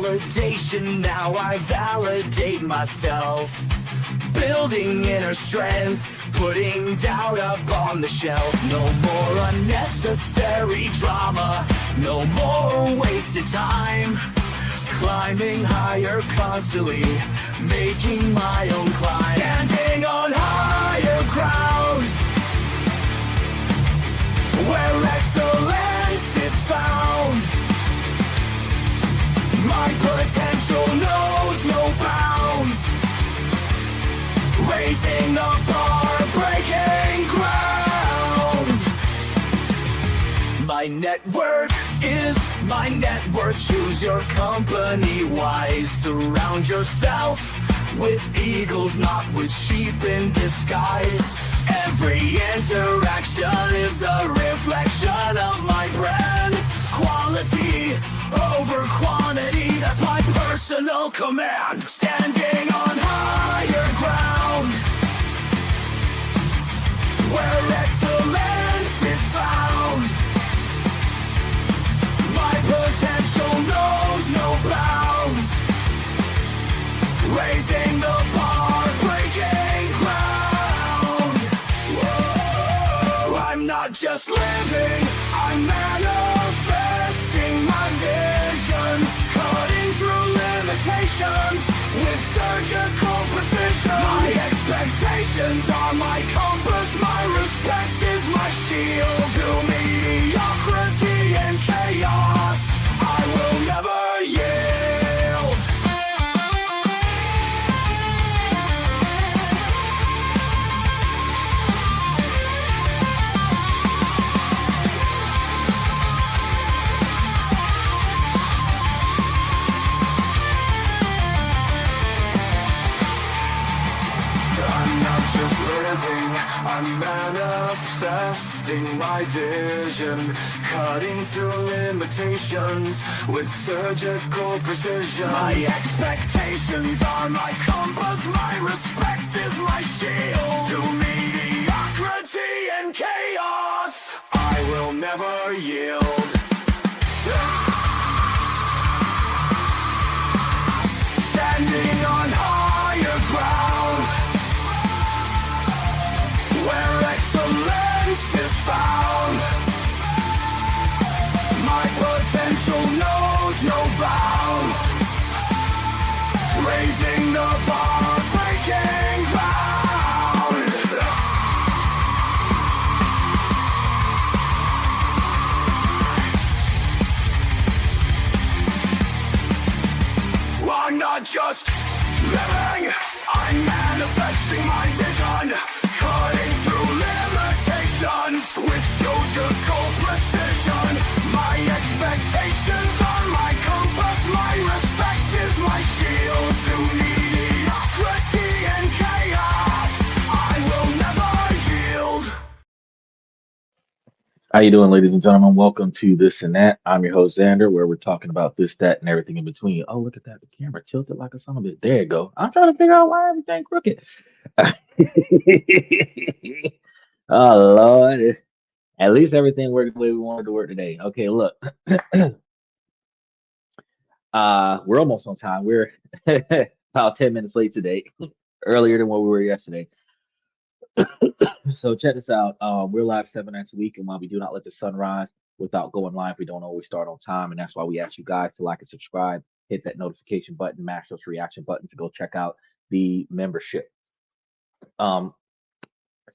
validation, now I validate myself. Building inner strength, putting doubt up on the shelf. No more unnecessary drama, no more wasted time. Climbing higher constantly, making my own climb. Standing on higher ground, where excellence is found. My potential knows no bounds. Raising the bar, breaking ground. My network is my net worth. Choose your company wise. Surround yourself with eagles, not with sheep in disguise. Every interaction is a reflection of my brand. Quality over quantity, that's my personal command. Standing on higher ground, where excellence is found. My potential knows no bounds. Raising the bar, breaking ground. Whoa. I'm not just living, I'm manifesting my vision. Cutting through limitations with surgical precision. My expectations are my compass, my respect is my shield. To mediocrity and chaos, I will never yield. I'm manifesting my vision, cutting through limitations with surgical precision. My expectations are my compass, my respect is my shield. To mediocrity and chaos, I will never yield. Standing on higher ground, where excellence is found. My potential knows no bounds. Raising the bar, breaking ground. I'm not just living, I'm manifesting my vision. Cutting through limitations with surgical precision. My expectations are my compass, my respect is my shield. To mediocrity and chaos, I will never yield. How you doing, ladies and gentlemen? Welcome to This and That. I'm your host, Xander, where we're talking about this, that, and everything in between. Oh, look at that. The camera tilted like a son of a bitch. There you go. I'm trying to figure out why everything crooked. Oh, Lord. At least everything worked the way we wanted to work today. Okay, look. We're almost on time. We're about 10 minutes late today, earlier than what we were yesterday. So check this out. We're live 7 nights a week, and while we do not let the sun rise without going live, we don't always start on time, and that's why we ask you guys to like and subscribe, hit that notification button, mash those reaction buttons, and go check out the membership. Um,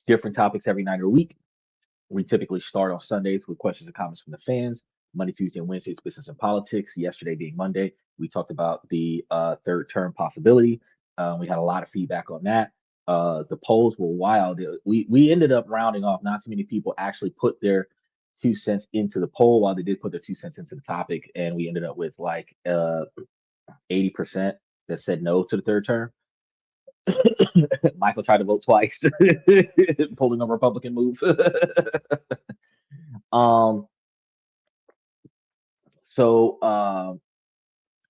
Different topics every night of the week. We typically start on Sundays with questions and comments from the fans. Monday, Tuesday, and Wednesdays, business and politics. Yesterday being Monday, we talked about the third term possibility. We had a lot of feedback on that. The polls were wild. We ended up rounding off. Not too many people actually put their 2 cents into the poll, while they did put their 2 cents into the topic, and we ended up with like 80% that said no to the third term. Michael tried to vote twice, pulling a Republican move. um, so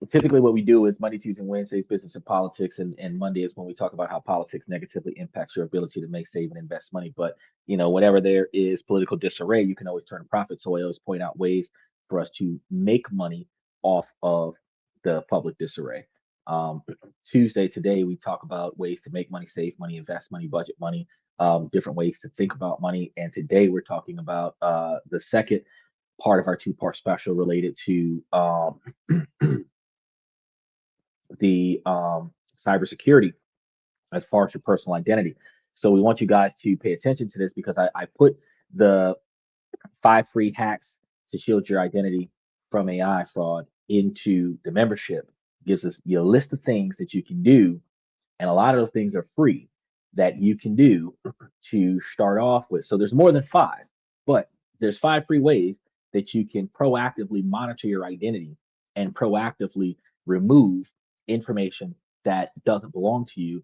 typically what we do is Monday, Tuesday, and Wednesdays, business and politics, and Monday is when we talk about how politics negatively impacts your ability to make, save, and invest money. But whenever there is political disarray, you can always turn a profit. So I always point out ways for us to make money off of the public disarray. Um, Tuesday today we talk about ways to make money, save money, invest money, budget money, different ways to think about money. And today we're talking about the second part of our two-part special related to the cybersecurity as far as your personal identity. So we want you guys to pay attention to this because I put the 5 free hacks to shield your identity from AI fraud into the membership. It gives us a list of things that you can do, and a lot of those things are free that you can do to start off with. So there's more than five, but there's 5 free ways that you can proactively monitor your identity and proactively remove information that doesn't belong to you,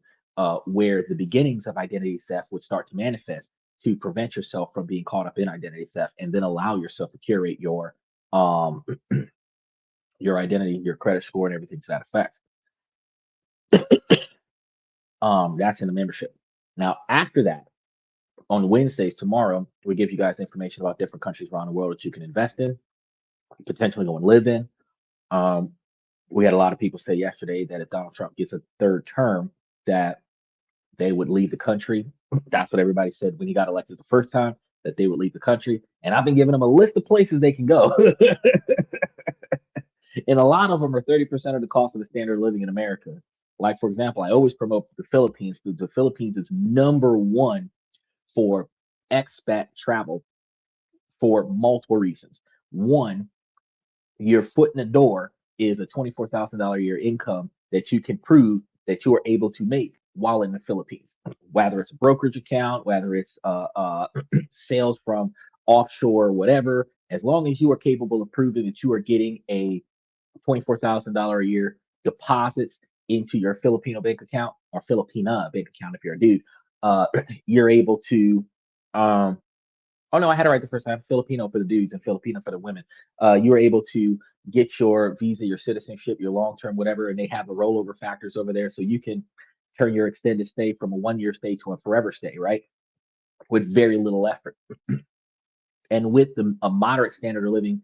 where the beginnings of identity theft would start to manifest to prevent yourself from being caught up in identity theft, and then allow yourself to curate um, your identity, your credit score, and everything to that effect. That's in the membership. Now, after that, on Wednesdays tomorrow, we give you guys information about different countries around the world that you can invest in, potentially go and live in. Um, we had a lot of people say yesterday that if Donald Trump gets a third term, that they would leave the country. That's what everybody said when he got elected the first time, that they would leave the country. And I've been giving them a list of places they can go. And a lot of them are 30% of the cost of the standard of living in America. Like, for example, I always promote the Philippines because the Philippines is number one for expat travel for multiple reasons. One, your foot in the door is a $24,000 a year income that you can prove that you are able to make while in the Philippines, whether it's a brokerage account, whether it's sales from offshore, whatever. As long as you are capable of proving that you are getting a $24,000 a year deposits into your Filipino bank account or Filipina bank account if you're a dude, uh, you're able to um, oh no, I had it right the first time. Filipino for the dudes and Filipino for the women. You were able to get your visa, your citizenship, your long term, whatever, and they have the rollover factors over there, so you can turn your extended stay from a 1 year stay to a forever stay, right? With very little effort, and with a moderate standard of living,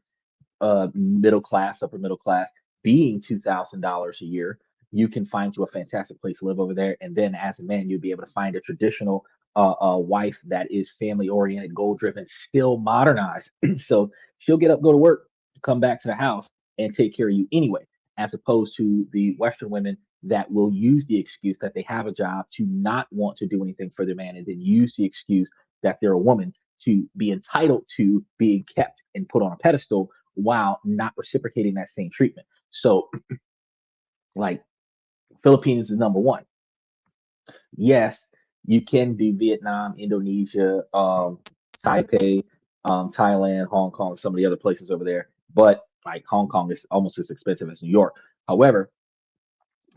middle class, upper middle class, being $2,000 a year, you can find you a fantastic place to live over there. And then as a man, you'll be able to find a traditional wife that is family oriented, goal driven, still modernized. So she'll get up, go to work, come back to the house, and take care of you anyway, as opposed to the Western women that will use the excuse that they have a job to not want to do anything for their man, and then use the excuse that they're a woman to be entitled to being kept and put on a pedestal while not reciprocating that same treatment. So, like, Philippines is number one. Yes, you can do Vietnam, Indonesia, Taipei, Thailand, Hong Kong, some of the other places over there, but like Hong Kong is almost as expensive as New York. However,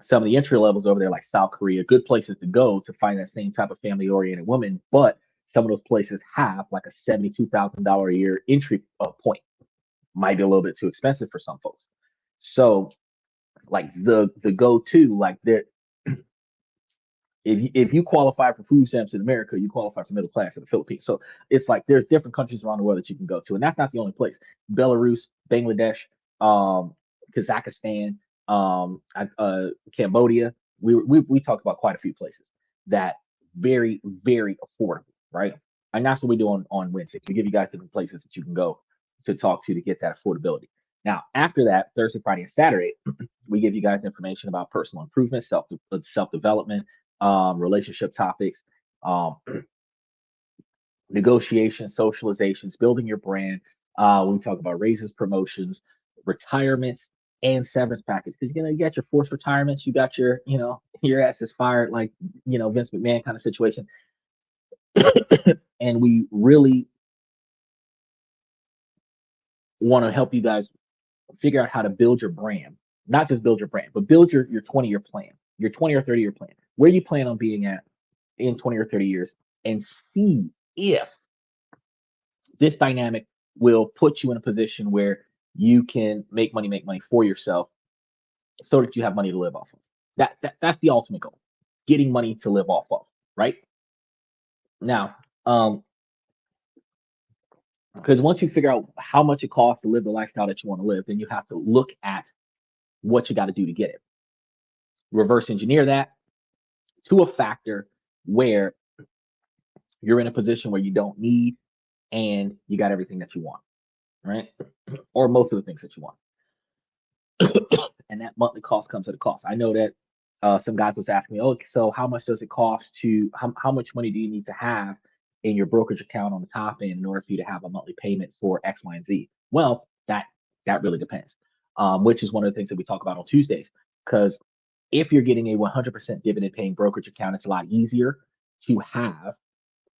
some of the entry levels over there, like South Korea, good places to go to find that same type of family oriented woman, but some of those places have like a $72,000 a year entry point. Might be a little bit too expensive for some folks. So, like the go to, like there, if you qualify for food stamps in America, you qualify for middle class in the Philippines. So it's like there's different countries around the world that you can go to, and that's not the only place. Belarus, Bangladesh, Kazakhstan, Cambodia. We talked about quite a few places that very affordable, right? And that's what we do on Wednesday. We give you guys different places that you can go to talk to get that affordability. Now, after that, Thursday, Friday, and Saturday, we give you guys information about personal improvement, self development, relationship topics, um, negotiations, socializations, building your brand. We talk about raises, promotions, retirements, and severance package. Because you got your forced retirements, you got your your ass is fired, like Vince McMahon kind of situation. And we really want to help you guys figure out how to build your brand, not just build your brand, but build your 20-year plan, your 20 or 30-year plan, where you plan on being at in 20 or 30 years, and see if this dynamic will put you in a position where you can make money for yourself so that you have money to live off of. That's the ultimate goal, getting money to live off of, right? Now, because once you figure out how much it costs to live the lifestyle that you want to live, then you have to look at what you got to do to get it. Reverse engineer that to a factor where you're in a position where you don't need and you got everything that you want, right? Or most of the things that you want. And that monthly cost comes at a cost. I know that some guys was asking me, oh, so how much does it cost to, how much money do you need to have in your brokerage account on the top end in order for you to have a monthly payment for X, Y, and Z? Well, that really depends, which is one of the things that we talk about on Tuesdays. Because if you're getting a 100% dividend paying brokerage account, it's a lot easier to have.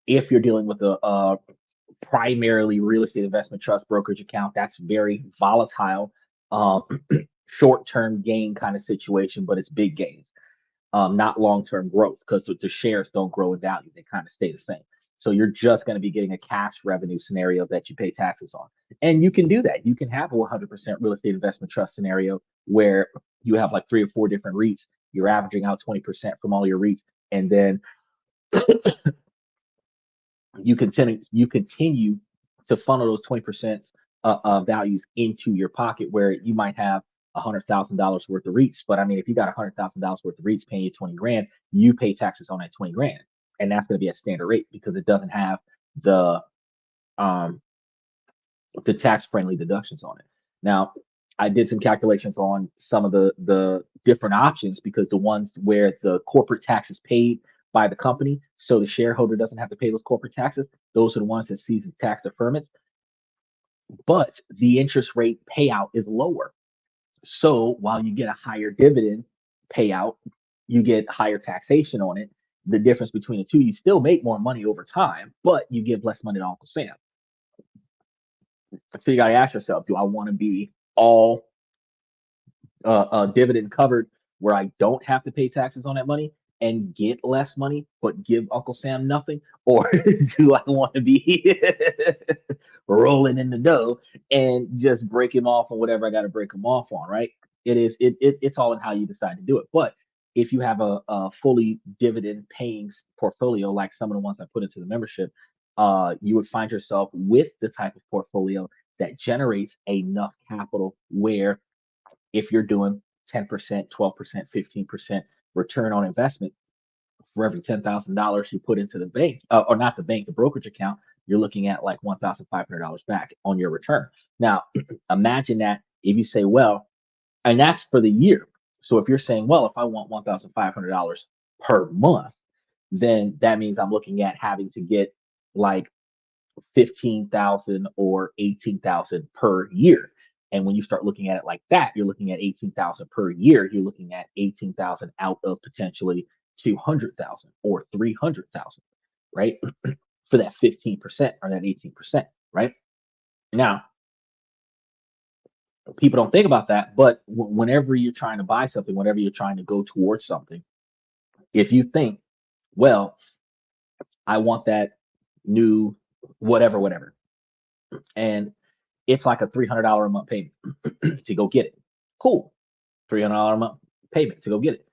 If you're dealing with a primarily real estate investment trust brokerage account, that's very volatile, short-term gain kind of situation, but it's big gains, not long-term growth, because the shares don't grow in value; they kind of stay the same. So you're just going to be getting a cash revenue scenario that you pay taxes on, and you can do that. You can have a 100% real estate investment trust scenario where you have like 3 or 4 different REITs. You're averaging out 20% from all your REITs, and then you continue to funnel those 20% values into your pocket, where you might have $100,000 worth of REITs. But I mean, if you got $100,000 worth of REITs paying you 20 grand, you pay taxes on that 20 grand, and that's going to be a standard rate because it doesn't have the um, the tax friendly deductions on it. Now, I did some calculations on some of the different options, because the ones where the corporate tax is paid by the company, so the shareholder doesn't have to pay those corporate taxes, those are the ones that sees the tax deferments, but the interest rate payout is lower. So while you get a higher dividend payout, you get higher taxation on it. The difference between the two, you still make more money over time, but you give less money to Uncle Sam. So you got to ask yourself, do I want to be all dividend covered where I don't have to pay taxes on that money and get less money, but give Uncle Sam nothing? Or do I want to be rolling in the dough and just break him off on whatever I got to break him off on, right? It's all in how you decide to do it. But if you have a fully dividend paying portfolio, like some of the ones I put into the membership, you would find yourself with the type of portfolio that generates enough capital where if you're doing 10%, 12%, 15% return on investment for every $10,000 you put into the bank, or not the bank, the brokerage account, you're looking at like $1,500 back on your return. Now, imagine that if you say, well, and that's for the year. So if you're saying, well, if I want $1,500 per month, then that means I'm looking at having to get like 15,000 or 18,000 per year. And when you start looking at it like that, you're looking at 18,000 per year. You're looking at 18,000 out of potentially 200,000 or 300,000, right? For that 15% or that 18%, right? Now, people don't think about that, but whenever you're trying to buy something, whenever you're trying to go towards something, if you think, well, I want that new whatever, and it's like a $300 a month payment to go get it. Cool. $300 a month payment to go get it.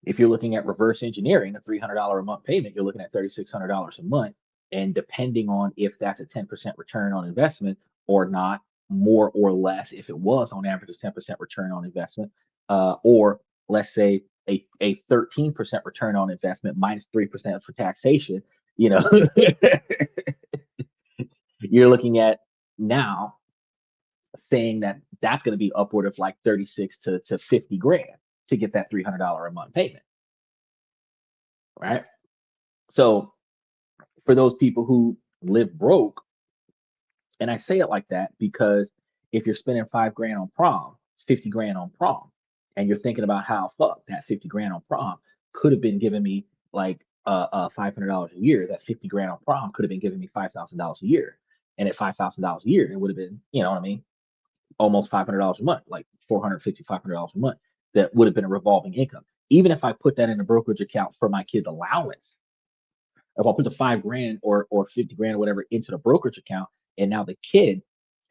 If you're looking at reverse engineering a $300 a month payment, you're looking at $3,600 a month. And depending on if that's a 10% return on investment or not, more or less, if it was on average a 10% return on investment, or let's say a 13% return on investment minus 3% for taxation, you know, you're looking at now saying that that's going to be upward of like 36 to 50 grand to get that $300 a month payment, right? So for those people who live broke, and I say it like that because if you're spending 5 grand on prom, 50 grand on prom, and you're thinking about how fuck that 50 grand on prom could have been giving me like $500 a year, that 50 grand on prom could have been giving me $5,000 a year. And at $5,000 a year, it would have been, you know what I mean, almost $500 a month, like $450, $500 a month. That would have been a revolving income. Even if I put that in a brokerage account for my kid's allowance, if I put the 5 grand or 50 grand or whatever into the brokerage account, and now the kid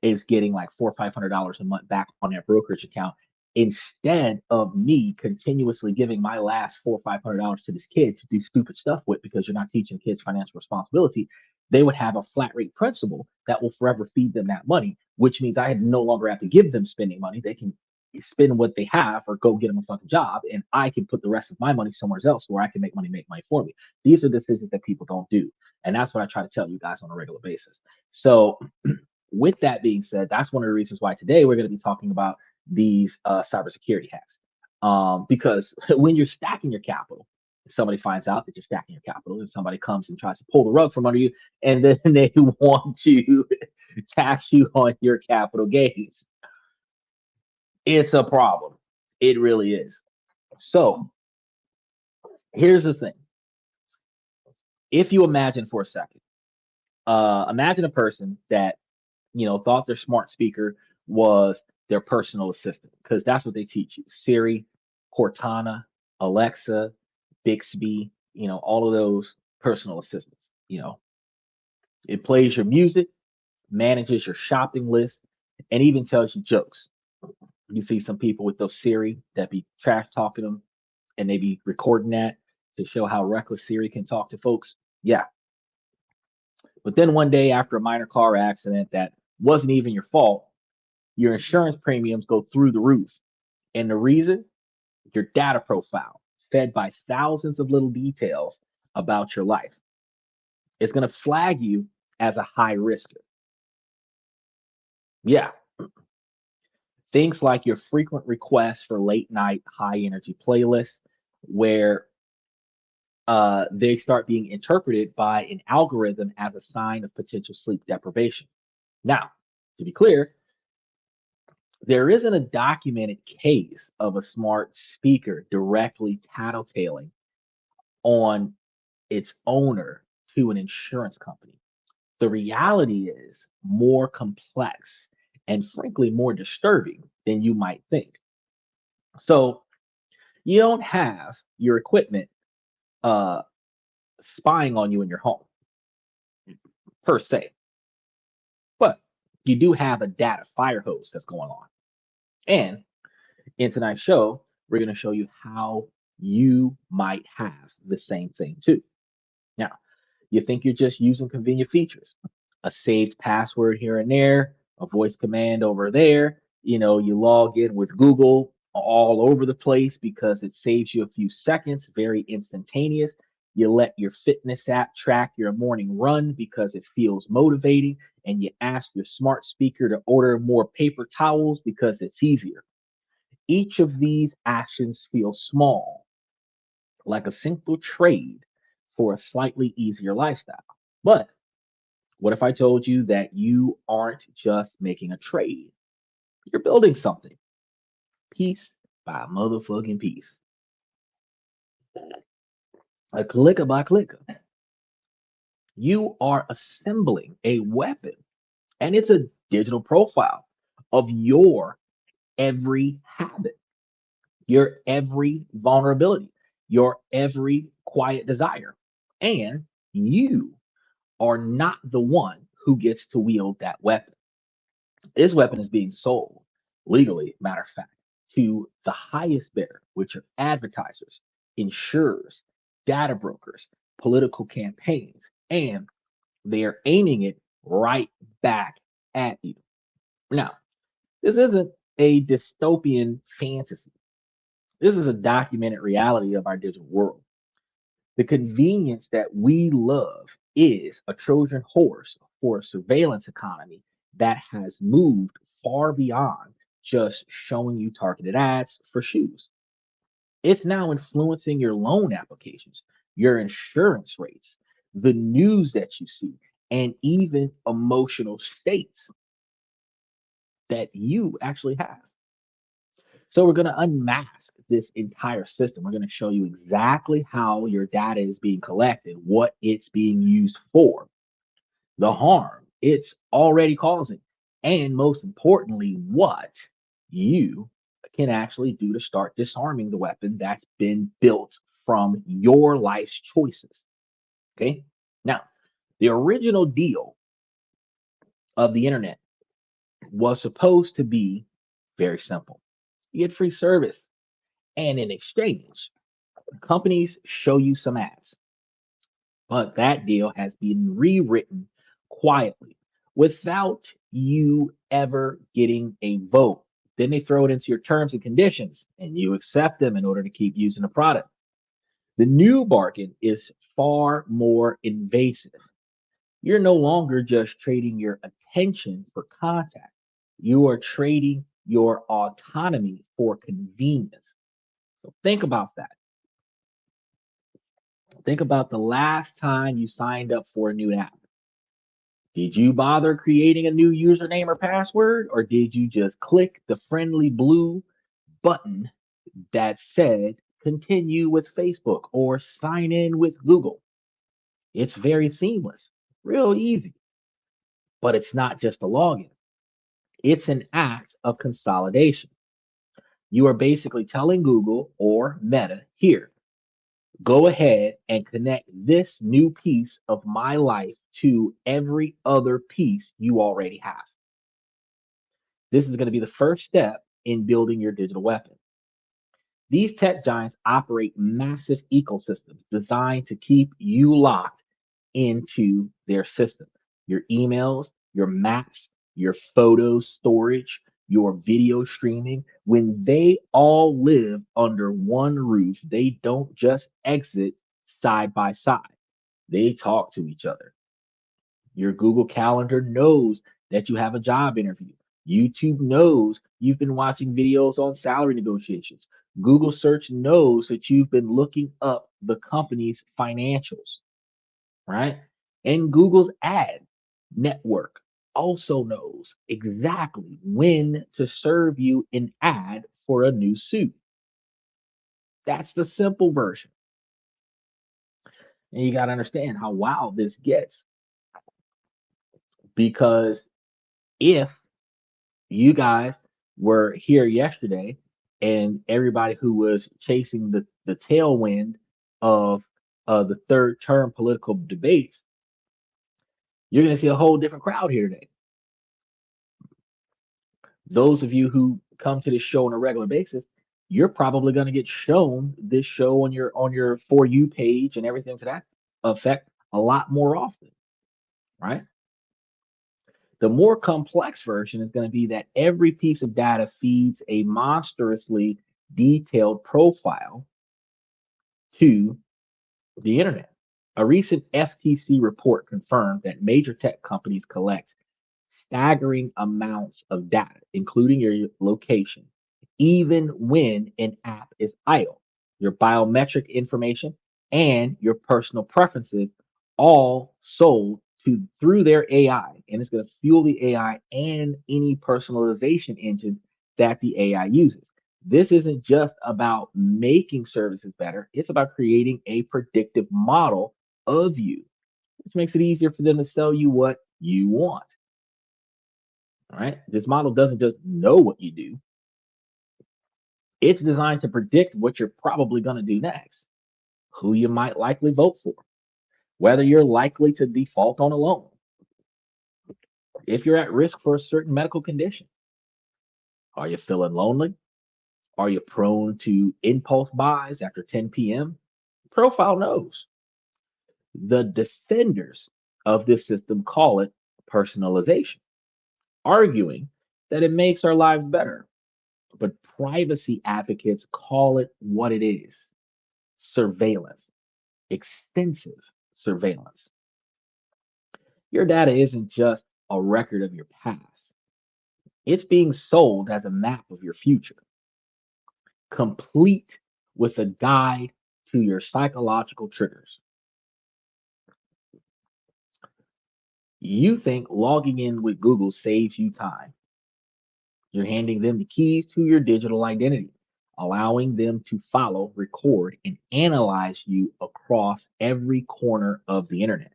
is getting like $400 or $500 a month back on that brokerage account, instead of me continuously giving my last $400 or $500 to this kid to do stupid stuff with because you're not teaching kids financial responsibility, they would have a flat rate principal that will forever feed them that money, which means I no longer have to give them spending money. They can spend what they have or go get them a fucking job, and I can put the rest of my money somewhere else where I can make money for me. These are decisions that people don't do. And that's what I try to tell you guys on a regular basis. So with that being said, that's one of the reasons why today we're going to be talking about these cybersecurity hacks. Because when you're stacking your capital, somebody finds out that you're stacking your capital, and somebody comes and tries to pull the rug from under you, and then they want to tax you on your capital gains. It's a problem. It really is. So here's the thing. If you imagine for a second, imagine a person that thought their smart speaker was their personal assistant, because that's what they teach you. Siri, Cortana, Alexa, Bixby, all of those personal assistants. It plays your music, manages your shopping list, and even tells you jokes. You see some people with those Siri that be trash talking them, and they be recording that to show how reckless Siri can talk to folks. Yeah. But then one day, after a minor car accident that wasn't even your fault, your insurance premiums go through the roof. And the reason? Your data profile, fed by thousands of little details about your life. It's going to flag you as a high risker. Yeah. Things like your frequent requests for late night high energy playlists, where they start being interpreted by an algorithm as a sign of potential sleep deprivation. Now, to be clear, there isn't a documented case of a smart speaker directly tattletaling on its owner to an insurance company. The reality is more complex and frankly more disturbing than you might think. So you don't have your equipment uh, spying on you in your home per se, but you do have a data fire hose that's going on. And in tonight's show, we're going to show you how you might have the same thing too. Now, you think you're just using convenient features, a saved password here and there, a voice command over there. You log in with Google all over the place because it saves you a few seconds, very instantaneous. You let your fitness app track your morning run because it feels motivating, and you ask your smart speaker to order more paper towels because it's easier. Each of these actions feels small, like a simple trade for a slightly easier lifestyle. But what if I told you that you aren't just making a trade? You're building something piece by motherfucking piece, a clicker by clicker. You are assembling a weapon, and it's a digital profile of your every habit, your every vulnerability, your every quiet desire. And you are not the one who gets to wield that weapon. This weapon is being sold legally, matter of fact, to the highest bidder, which are advertisers, insurers, data brokers, political campaigns, and they are aiming it right back at you. Now, this isn't a dystopian fantasy. This is a documented reality of our digital world. The convenience that we love is a Trojan horse for a surveillance economy that has moved far beyond just showing you targeted ads for shoes. It's now influencing your loan applications, your insurance rates, the news that you see, and even emotional states that you actually have. So we're going to unmask this entire system. We're going to show you exactly how your data is being collected, what it's being used for, the harm it's already causing, and most importantly, what you can actually do to start disarming the weapon that's been built from your life's choices. Okay. Now, the original deal of the internet was supposed to be very simple. You get free service, and in exchange, companies show you some ads. But that deal has been rewritten quietly without you ever getting a vote. Then they throw it into your terms and conditions, and you accept them in order to keep using the product. The new bargain is far more invasive. You're no longer just trading your attention for contact. You are trading your autonomy for convenience. So think about that. Think about the last time you signed up for a new app. Did you bother creating a new username or password, or did you just click the friendly blue button that said continue with Facebook or sign in with Google? It's very seamless, real easy, but it's not just a login. It's an act of consolidation. You are basically telling Google or Meta, here, go ahead and connect this new piece of my life to every other piece you already have. This is going to be the first step in building your digital weapon. These tech giants operate massive ecosystems designed to keep you locked into their system. Your emails, your maps, your photo storage, your video streaming, when they all live under one roof, they don't just exit side by side, they talk to each other. Your Google Calendar knows that you have a job interview. YouTube knows you've been watching videos on salary negotiations. Google search knows that you've been looking up the company's financials, right? And Google's ad network also knows exactly when to serve you an ad for a new suit. That's the simple version. And you got to understand how wild this gets, because if you guys were here yesterday and everybody who was chasing the tailwind of the third term political debates, you're going to see a whole different crowd here today. Those of you who come to this show on a regular basis, you're probably going to get shown this show on your for you page and everything to that effect a lot more often, right? The more complex version is going to be that every piece of data feeds a monstrously detailed profile to the internet. A recent FTC report confirmed that major tech companies collect staggering amounts of data, including your location, even when an app is idle. Your biometric information and your personal preferences, all sold to through their AI, and it's going to fuel the AI and any personalization engines that the AI uses. This isn't just about making services better, it's about creating a predictive model of you, which makes it easier for them to sell you what you want. All right. This model doesn't just know what you do, it's designed to predict what you're probably going to do next, who you might likely vote for, whether you're likely to default on a loan, if you're at risk for a certain medical condition. Are you feeling lonely? Are you prone to impulse buys after 10 p.m.? Profile knows. The defenders of this system call it personalization, arguing that it makes our lives better. But privacy advocates call it what it is: surveillance, extensive surveillance. Your data isn't just a record of your past, it's being sold as a map of your future, complete with a guide to your psychological triggers. You think logging in with Google saves you time. You're handing them the keys to your digital identity, allowing them to follow, record, and analyze you across every corner of the internet.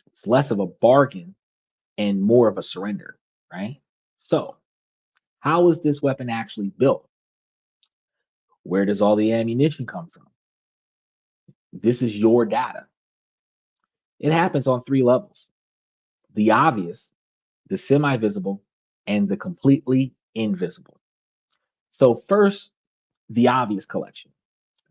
It's less of a bargain and more of a surrender, right? So, how is this weapon actually built? Where does all the ammunition come from? This is your data. It happens on three levels: the obvious, the semi visible, and the completely invisible. So, first, the obvious collection.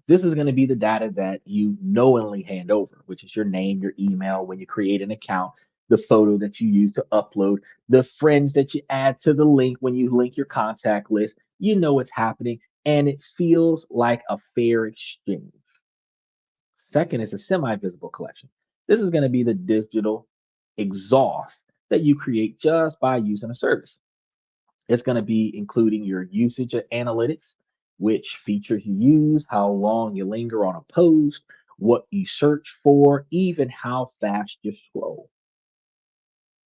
This is going to be the data that you knowingly hand over, which is your name, your email, when you create an account. the photo that you use to upload, the friends that you add to the link when you link your contact list. You know what's happening, and it feels like a fair exchange. Second is a semi-visible collection. This is going to be the digital exhaust that you create just by using a service. It's going to be including your usage analytics, which features you use, how long you linger on a post, what you search for, even how fast you scroll.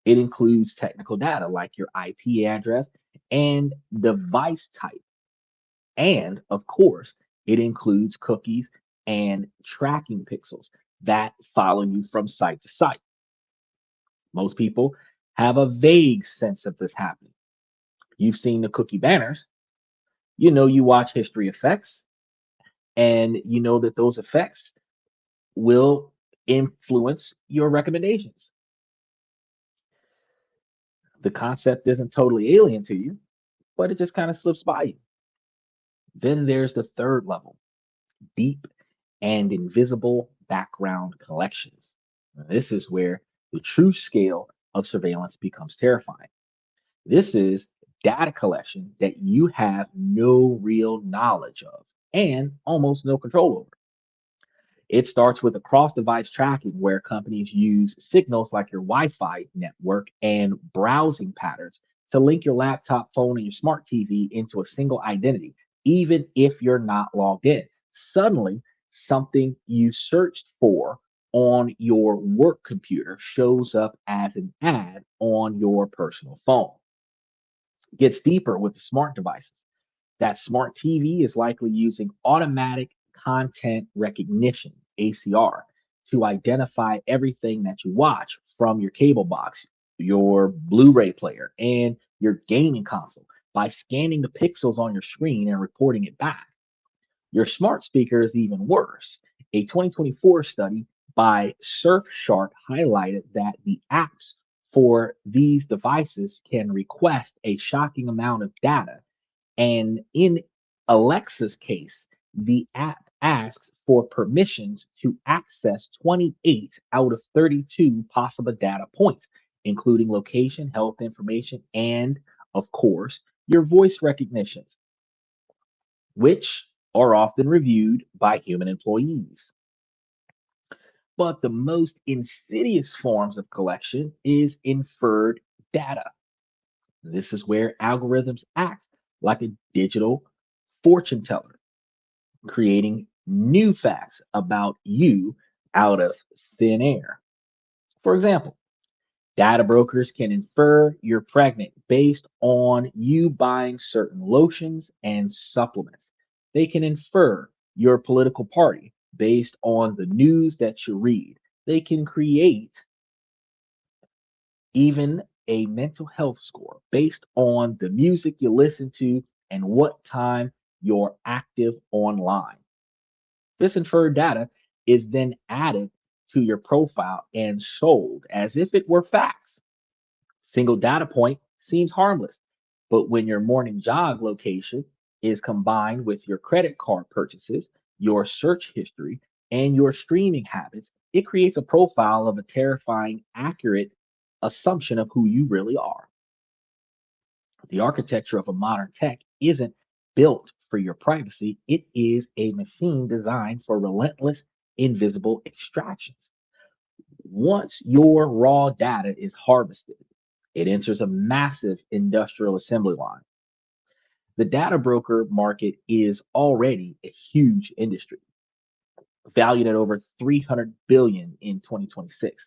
It includes technical data like your IP address and device type. And of course, it includes cookies and tracking pixels that follow you from site to site. Most people have a vague sense of this happening. You've seen the cookie banners, you know you watch history effects, and you know that those effects will influence your recommendations. The concept isn't totally alien to you, but it just kind of slips by you. Then there's the third level, deep and invisible background collections. This is where the true scale of surveillance becomes terrifying. This is data collection that you have no real knowledge of and almost no control over. It starts with a cross device tracking where companies use signals like your Wi Fi network and browsing patterns to link your laptop, phone, and your smart TV into a single identity, even if you're not logged in. Suddenly, something you searched for on your work computer shows up as an ad on your personal phone. It gets deeper with the smart devices. That smart TV is likely using automatic content recognition, ACR, to identify everything that you watch from your cable box, your Blu ray player, and your gaming console by scanning the pixels on your screen and reporting it back. Your smart speaker is even worse. A 2024 study by Surfshark highlighted that the apps for these devices can request a shocking amount of data, and in Alexa's case, the app asks for permissions to access 28 out of 32 possible data points, including location, health information, and, of course, your voice recognitions, which are often reviewed by human employees. But the most insidious forms of collection is inferred data. This is where algorithms act like a digital fortune teller, creating new facts about you out of thin air. For example, data brokers can infer you're pregnant based on you buying certain lotions and supplements. They can infer your political party based on the news that you read. They can create even a mental health score based on the music you listen to and what time you're active online. This inferred data is then added to your profile and sold as if it were facts. Single data point seems harmless, but when your morning jog location is combined with your credit card purchases, your search history, and your streaming habits, it creates a profile of a terrifying, accurate assumption of who you really are. The architecture of a modern tech isn't built for your privacy, it is a machine designed for relentless, invisible extractions. Once your raw data is harvested, it enters a massive industrial assembly line. The data broker market is already a huge industry, valued at over 300 billion in 2026,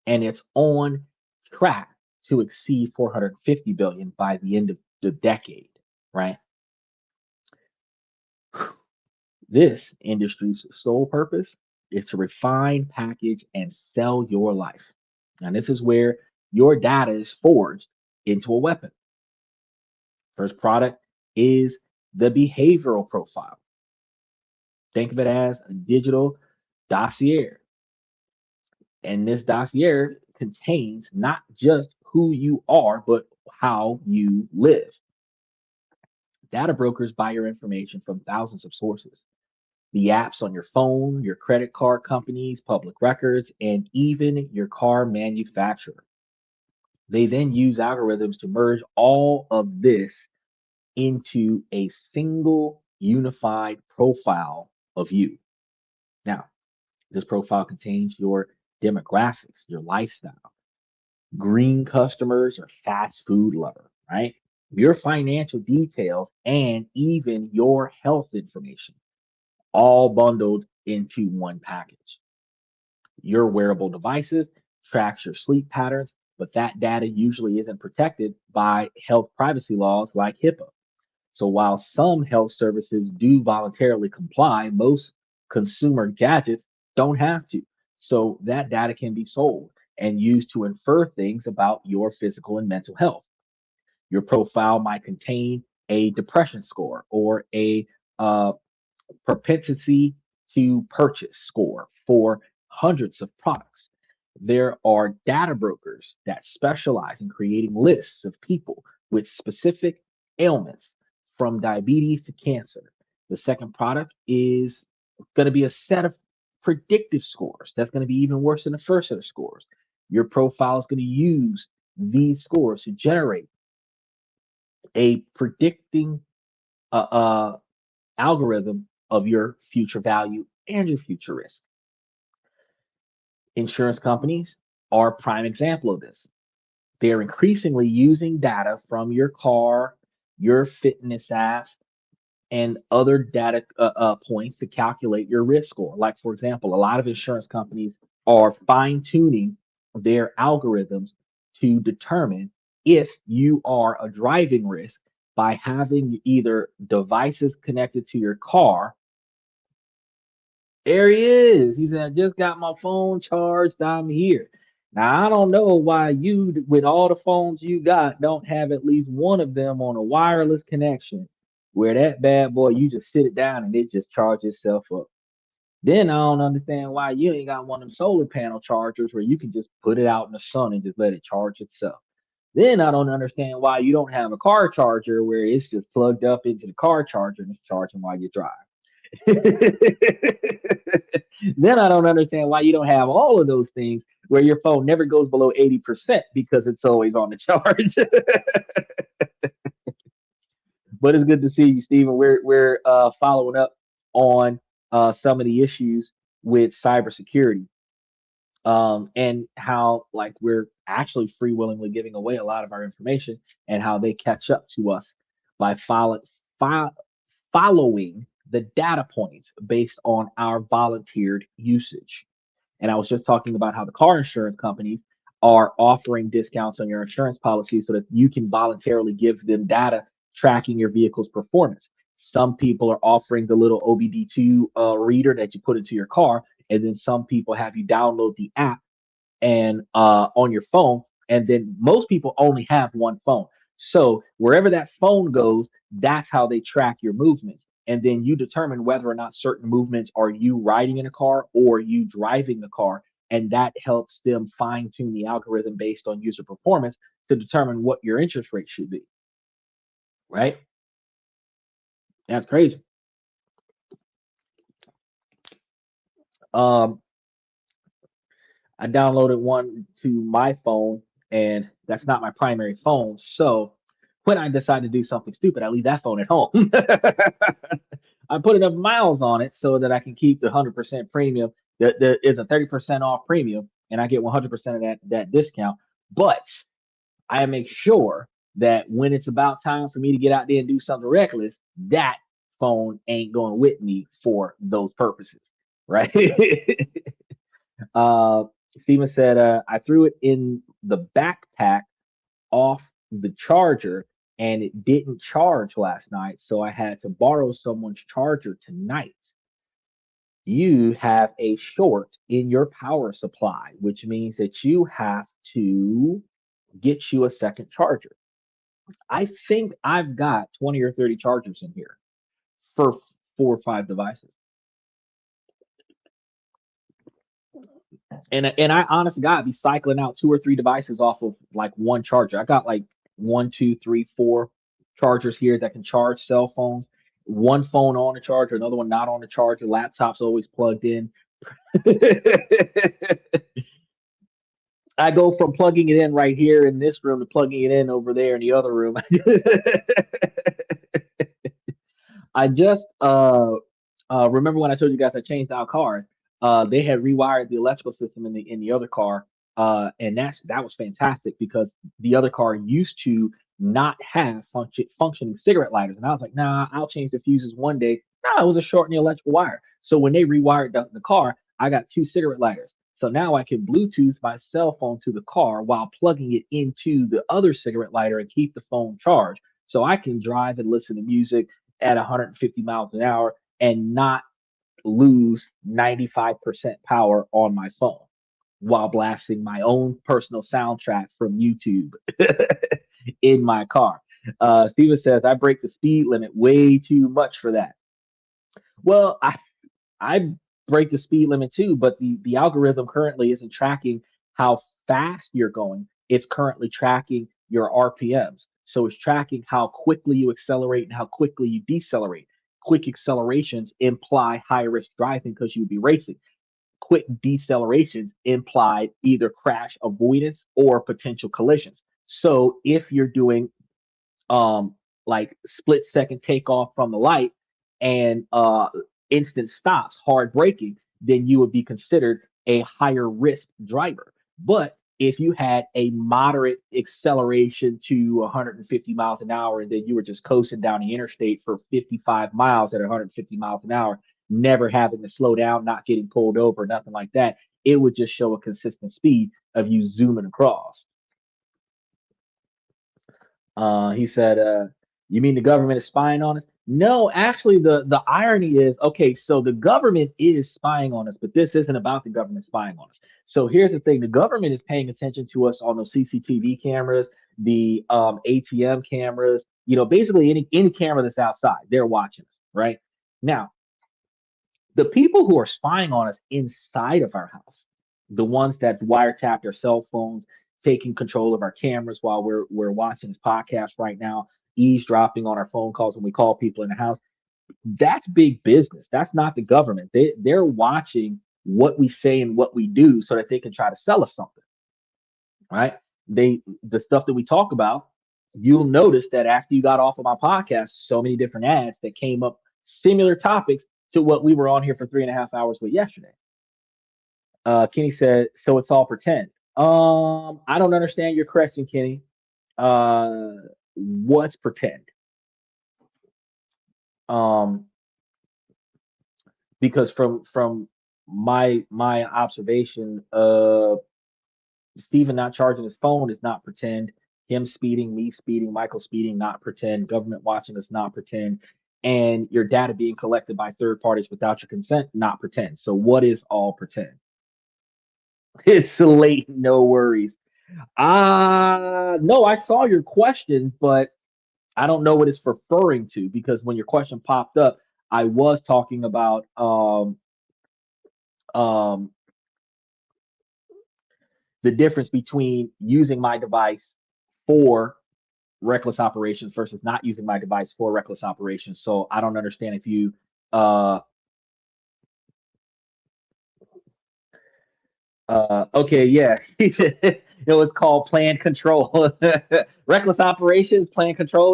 and it's on track to exceed 450 billion by the end of the decade, right? This industry's sole purpose is to refine, package, and sell your life. And this is where your data is forged into a weapon. First product is the behavioral profile. Think of it as a digital dossier. And this dossier contains not just who you are, but how you live. Data brokers buy your information from thousands of sources. the apps on your phone, your credit card companies, public records, and even your car manufacturer. They then use algorithms to merge all of this into a single unified profile of you. Now, this profile contains your demographics, your lifestyle, green customers or fast food lover, right? Your financial details and even your health information, all bundled into one package. Your wearable devices tracks your sleep patterns, but that data usually isn't protected by health privacy laws like HIPAA. So while some health services do voluntarily comply, most consumer gadgets don't have to. So that data can be sold and used to infer things about your physical and mental health. Your profile might contain a depression score or a uh, propensity to purchase score for hundreds of products. There are data brokers that specialize in creating lists of people with specific ailments, from diabetes to cancer. The second product is going to be a set of predictive scores that's going to be even worse than the first set of scores. Your profile is going to use these scores to generate a predicting algorithm of your future value and your future risk. Insurance companies are a prime example of this. They're increasingly using data from your car, your fitness apps, and other data points to calculate your risk score. Like, for example, a lot of insurance companies are fine tuning their algorithms to determine if you are a driving risk by having either devices connected to your car. There he is. He said, I just got my phone charged. I'm here. Now, I don't know why you, with all the phones you got, don't have at least one of them on a wireless connection where that bad boy, you just sit it down and it just charges itself up. Then I don't understand why you ain't got one of them solar panel chargers where you can just put it out in the sun and just let it charge itself. Then I don't understand why you don't have a car charger where it's just plugged up into the car charger and it's charging while you drive. Then I don't understand why you don't have all of those things where your phone never goes below 80% because it's always on the charge. But it's good to see you, Stephen. We're following up on some of the issues with cybersecurity, and how like we're actually free willingly giving away a lot of our information, and how they catch up to us by fo- following the data points based on our volunteered usage. And I was just talking about how the car insurance companies are offering discounts on your insurance policy so that you can voluntarily give them data tracking your vehicle's performance. Some people are offering the little OBD2 reader that you put into your car, and then some people have you download the app and on your phone, and then most people only have one phone. So wherever that phone goes, that's how they track your movements. And then you determine whether or not certain movements are you riding in a car or you driving the car. And that helps them fine tune the algorithm based on user performance to determine what your interest rate should be. Right? That's crazy. Um, I downloaded one to my phone, and that's not my primary phone. So when I decide to do something stupid, I leave that phone at home. I put enough miles on it so that I can keep the 100% premium. There is a 30% off premium, and I get 100% of that discount. But I make sure that when it's about time for me to get out there and do something reckless, that phone ain't going with me for those purposes, right? Uh, Steven said, I threw it in the backpack off the charger and it didn't charge last night. So I had to borrow someone's charger tonight. You have a short in your power supply, which means that you have to get you a second charger. I think I've got 20 or 30 chargers in here for 4 or 5 devices. And I honest to God be cycling out 2 or 3 devices off of like one charger. I got like one, two, three, four chargers here that can charge cell phones, one phone on the charger, another one not on the charger, laptop's always plugged in. I go from plugging it in right here in this room to plugging it in over there in the other room. I just remember when I told you guys I changed out cars. They had rewired the electrical system in the other car, and that was fantastic because the other car used to not have functioning cigarette lighters, and I was like, nah, I'll change the fuses one day. No, it was a short in the electrical wire. So when they rewired the car, I got two cigarette lighters. So now I can Bluetooth my cell phone to the car while plugging it into the other cigarette lighter and keep the phone charged. So I can drive and listen to music at 150 miles an hour and not lose 95% power on my phone while blasting my own personal soundtrack from YouTube in my car. Steven says, I break the speed limit way too much for that. Well, I break the speed limit too, but the algorithm currently isn't tracking how fast you're going. It's currently tracking your RPMs. So it's tracking how quickly you accelerate and how quickly you decelerate. Quick accelerations imply high risk driving because you'd be racing. Quick decelerations imply either crash avoidance or potential collisions. So if you're doing like split second takeoff from the light and instant stops, hard braking, then you would be considered a higher risk driver. But if you had a moderate acceleration to 150 miles an hour and then you were just coasting down the interstate for 55 miles at 150 miles an hour, never having to slow down, not getting pulled over, nothing like that, it would just show a consistent speed of you zooming across. He said, "You mean the government is spying on us?" No, actually, the irony is, okay, so the government is spying on us, but this isn't about the government spying on us. So here's the thing: the government is paying attention to us on those CCTV cameras, the ATM cameras, basically any camera that's outside, they're watching us, right? Now, the people who are spying on us inside of our house, the ones that wiretap their cell phones, taking control of our cameras while we're watching this podcast right now, eavesdropping on our phone calls when we call people in the house, that's big business. That's not the government. They're watching what we say and what we do so that they can try to sell us something, right? The stuff that we talk about, you'll notice that after you got off of my podcast, so many different ads that came up similar topics to what we were on here for 3.5 hours with yesterday. Kenny said, so it's all pretend. I don't understand your question, Kenny. Uh, what's pretend? Um, because from my observation, Steven not charging his phone is not pretend. Him speeding, me speeding, Michael speeding, not pretend. Government watching us, not pretend. And your data being collected by third parties without your consent, not pretend. So what is all pretend? It's late, no worries. No, I saw your question, but I don't know what it's referring to because when your question popped up, I was talking about um, the difference between using my device for reckless operations versus not using my device for reckless operations. So I don't understand if you uh okay, yeah. It was called plan control. Reckless operations, plan control.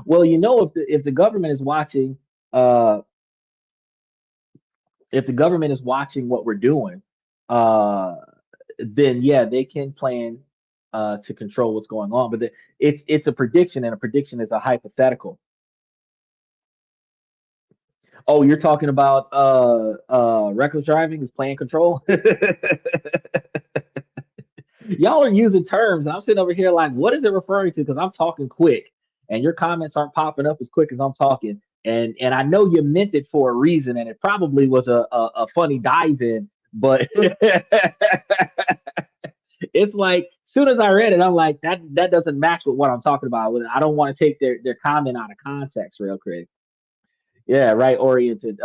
Well, if the government is watching uh if the government is watching what we're doing, uh then yeah, they can plan to control what's going on. But it's a prediction, and a prediction is a hypothetical. Oh, you're talking about reckless driving is plan control? Y'all are using terms. I'm sitting over here like, what is it referring to? Because I'm talking quick, and your comments aren't popping up as quick as I'm talking. And I know you meant it for a reason, and it probably was a funny dive in, but it's like as soon as I read it, I'm like, that doesn't match with what I'm talking about. I don't want to take their comment out of context real quick. Yeah, right oriented.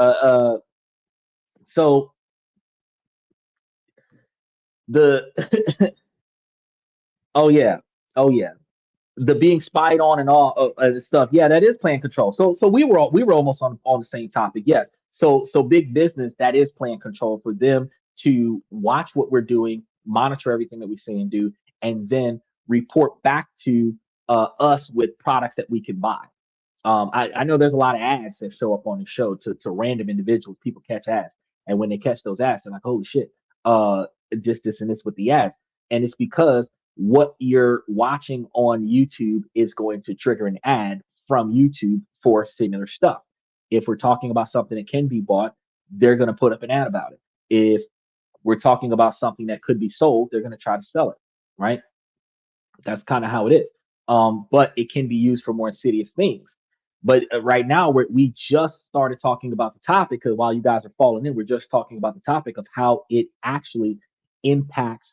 So the oh yeah, oh yeah. the being spied on and all stuff. Yeah, that is playing control. So we were almost on the same topic. Yes. So big business, that is playing control for them to watch what we're doing, monitor everything that we say and do, and then report back to us with products that we can buy. I know there's a lot of ads that show up on the show to random individuals. People catch ads, and when they catch those ads, they're like, "Holy shit!" Just this and this with the ads, and it's because what you're watching on YouTube is going to trigger an ad from YouTube for similar stuff. If we're talking about something that can be bought, they're going to put up an ad about it. If we're talking about something that could be sold, they're going to try to sell it, right? That's kind of how it is. But it can be used for more insidious things. But right now, we just started talking about the topic because while you guys are falling in, we're just talking about the topic of how it actually impacts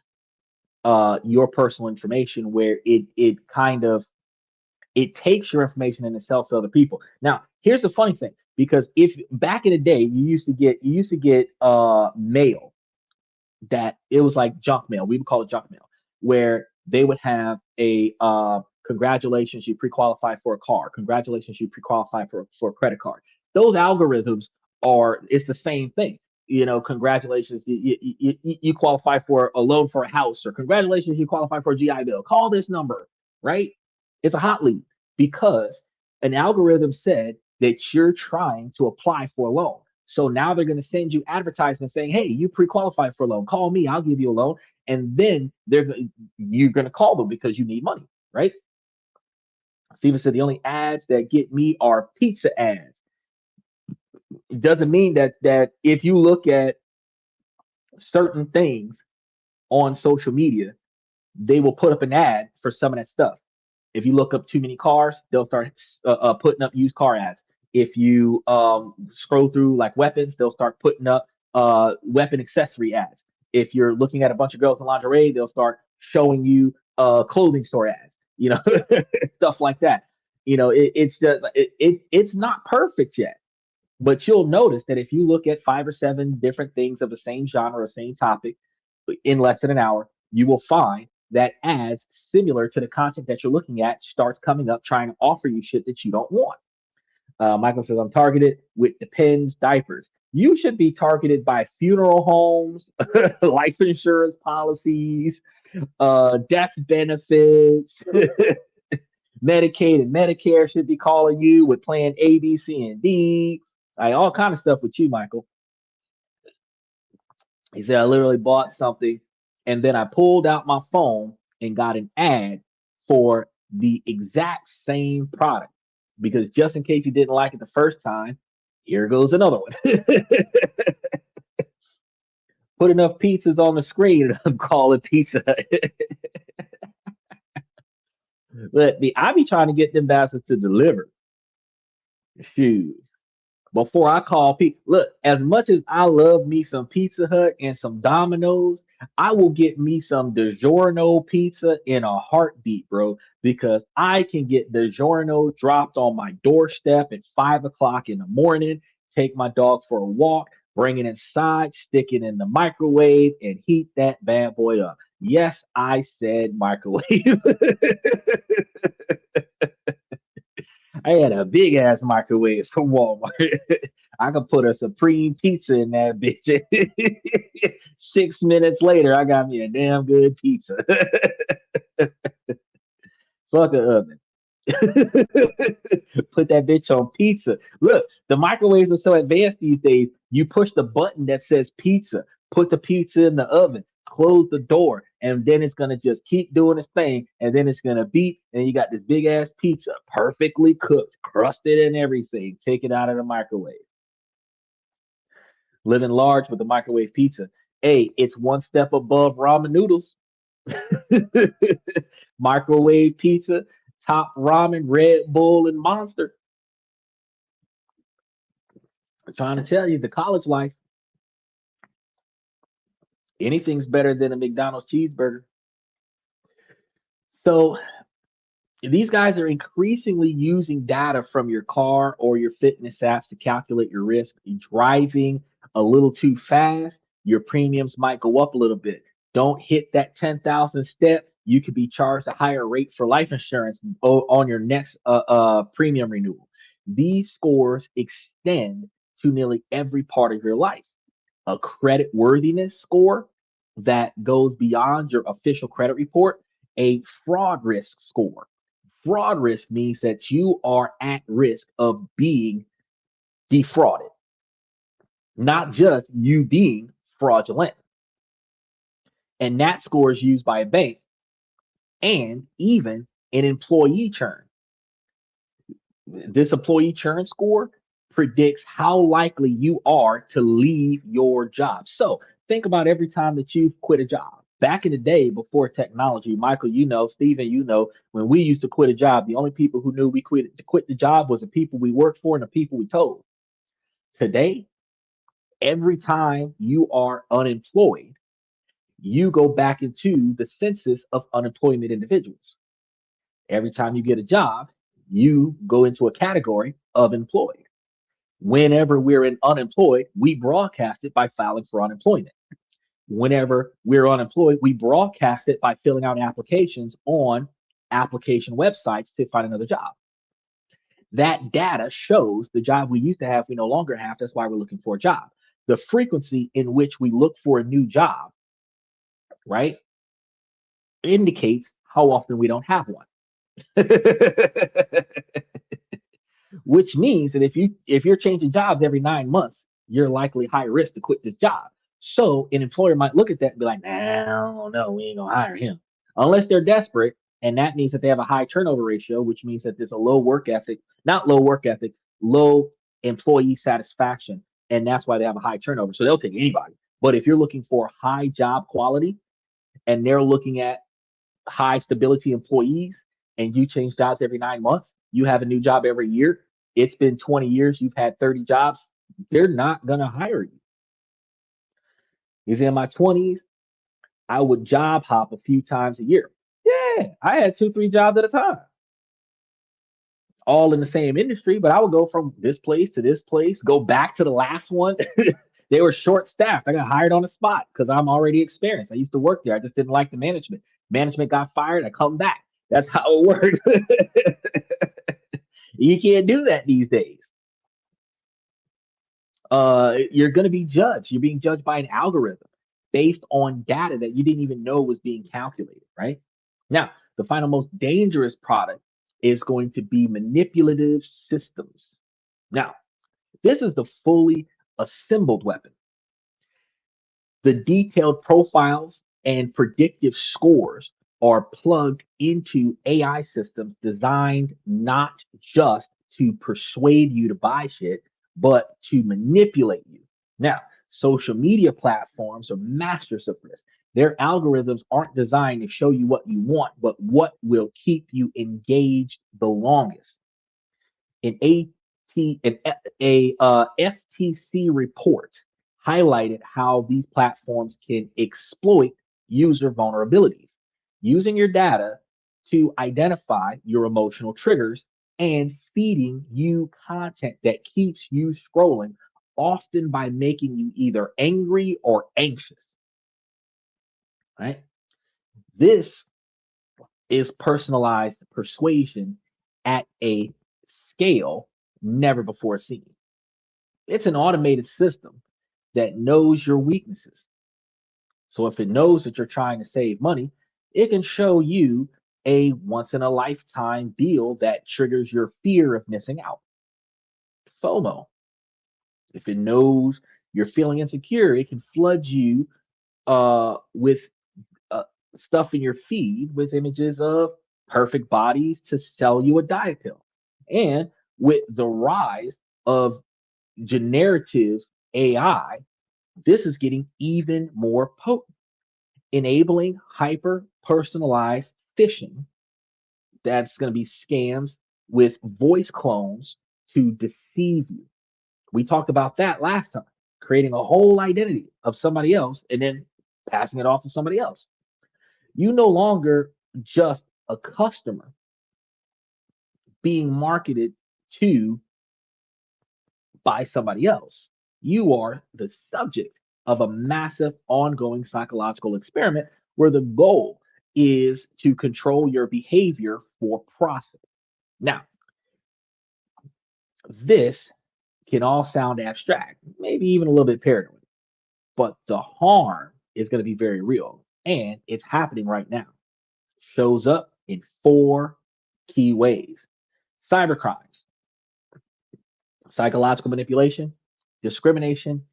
your personal information, where it kind of it takes your information and it sells to other people. Now, here's the funny thing, because if back in the day you used to get mail that it was like junk mail. We would call it junk mail, where they would have a congratulations, you pre-qualify for a car. Congratulations, you pre-qualify for a credit card. Those algorithms are it's the same thing. Congratulations, you qualify for a loan for a house, or congratulations, you qualify for a GI Bill. Call this number, right? It's a hot lead because an algorithm said that you're trying to apply for a loan. So now they're going to send you advertisements saying, "Hey, you pre-qualify for a loan. Call me. I'll give you a loan." And then you're going to call them because you need money, right? Steven said the only ads that get me are pizza ads. It doesn't mean that if you look at certain things on social media, they will put up an ad for some of that stuff. If you look up too many cars, they'll start putting up used car ads. If you scroll through like weapons, they'll start putting up weapon accessory ads. If you're looking at a bunch of girls in lingerie, they'll start showing you clothing store ads. Stuff like that. It's just it's not perfect yet. But you'll notice that if you look at 5 or 7 different things of the same genre or same topic in less than an hour, you will find that ads similar to the content that you're looking at starts coming up trying to offer you shit that you don't want. Michael says, I'm targeted with Depends diapers. You should be targeted by funeral homes, life insurance policies, death benefits. Medicaid and Medicare should be calling you with plan A, B, C, and D. Like all kind of stuff with you, Michael. He said, I literally bought something and then I pulled out my phone and got an ad for the exact same product. Because just in case you didn't like it the first time, here goes another one. Put enough pizzas on the screen and I'm calling pizza. But I be trying to get them bastards to deliver. Shoot. Before I call people. Look, as much as I love me some Pizza Hut and some Domino's, I will get me some DiGiorno pizza in a heartbeat, bro, because I can get DiGiorno dropped on my doorstep at 5 o'clock in the morning, take my dog for a walk, bring it inside, stick it in the microwave, and heat that bad boy up. Yes, I said microwave. I had a big ass microwave from Walmart. I could put a supreme pizza in that bitch. 6 minutes later, I got me a damn good pizza. Fuck a oven. Put that bitch on pizza. Look, the microwaves are so advanced these days. You push the button that says pizza, put the pizza in the oven, close the door, and then it's gonna just keep doing its thing, and then it's gonna beep, and you got this big ass pizza, perfectly cooked, crusted and everything. Take it out of the microwave. Living large with the microwave pizza. Hey, it's one step above ramen noodles. Microwave pizza, top ramen, Red Bull, and Monster. I'm trying to tell you, the college life, anything's better than a McDonald's cheeseburger. So these guys are increasingly using data from your car or your fitness apps to calculate your risk. Driving a little too fast, your premiums might go up a little bit. Don't hit that 10,000 step. You could be charged a higher rate for life insurance on your next premium renewal. These scores extend to nearly every part of your life. A credit worthiness score that goes beyond your official credit report, a fraud risk score. Fraud risk means that you are at risk of being defrauded, not just you being fraudulent. And that score is used by a bank and even an employee churn. This employee churn score predicts how likely you are to leave your job. So think about every time that you've quit a job. Back in the day before technology, Michael, you know, Steven, you know, when we used to quit a job, the only people who knew we quit to quit the job was the people we worked for and the people we told. Today, every time you are unemployed, you go back into the census of unemployment individuals. Every time you get a job, you go into a category of employed. Whenever we're in unemployed, we broadcast it by filing for unemployment. Whenever we're unemployed, we broadcast it by filling out applications on application websites to find another job. That data shows the job we used to have, we no longer have. That's why we're looking for a job. The frequency in which we look for a new job, right, indicates how often we don't have one. Which means that if you're changing jobs every 9 months, you're likely high risk to quit this job. So an employer might look at that and be like, nah, no, we ain't gonna hire him unless they're desperate, and that means that they have a high turnover ratio, which means that there's a low work ethic, not low work ethic, low employee satisfaction, and that's why they have a high turnover. So they'll take anybody. But if you're looking for high job quality and they're looking at high stability employees and you change jobs every 9 months, you have a new job every year, it's been 20 years, you've had 30 jobs, they're not going to hire you. Is in my 20s, I would job hop a few times a year. Yeah, I had two, three jobs at a time, all in the same industry, but I would go from this place to this place, go back to the last one. They were short staffed. I got hired on the spot because I'm already experienced. I used to work there. I just didn't like the management. Management got fired. I come back. That's how it worked. You can't do that these days. You're going to be judged. You're being judged by an algorithm based on data that you didn't even know was being calculated, right? Now, the final most dangerous product is going to be manipulative systems. Now, this is the fully assembled weapon. The detailed profiles and predictive scores are plugged into AI systems designed not just to persuade you to buy shit, but to manipulate you. Now, social media platforms are masters of this. Their algorithms aren't designed to show you what you want, but what will keep you engaged the longest. An FTC report highlighted how these platforms can exploit user vulnerabilities, using your data to identify your emotional triggers and feeding you content that keeps you scrolling, often by making you either angry or anxious. Right? This is personalized persuasion at a scale never before seen. It's an automated system that knows your weaknesses. So if it knows that you're trying to save money, it can show you a once in a lifetime deal that triggers your fear of missing out. FOMO. If it knows you're feeling insecure, it can flood you with uh, stuff in your feed with images of perfect bodies to sell you a diet pill. And with the rise of generative AI, this is getting even more potent, enabling hyper personalized phishing. That's going to be scams with voice clones to deceive you. We talked about that last time, creating a whole identity of somebody else and then passing it off to somebody else. You no longer just a customer being marketed to by somebody else. You are the subject of a massive ongoing psychological experiment where the goal is to control your behavior for profit. Now, this can all sound abstract, maybe even a little bit paranoid, but the harm is going to be very real and it's happening right now. Shows up in four key ways: cybercrimes, psychological manipulation, discrimination,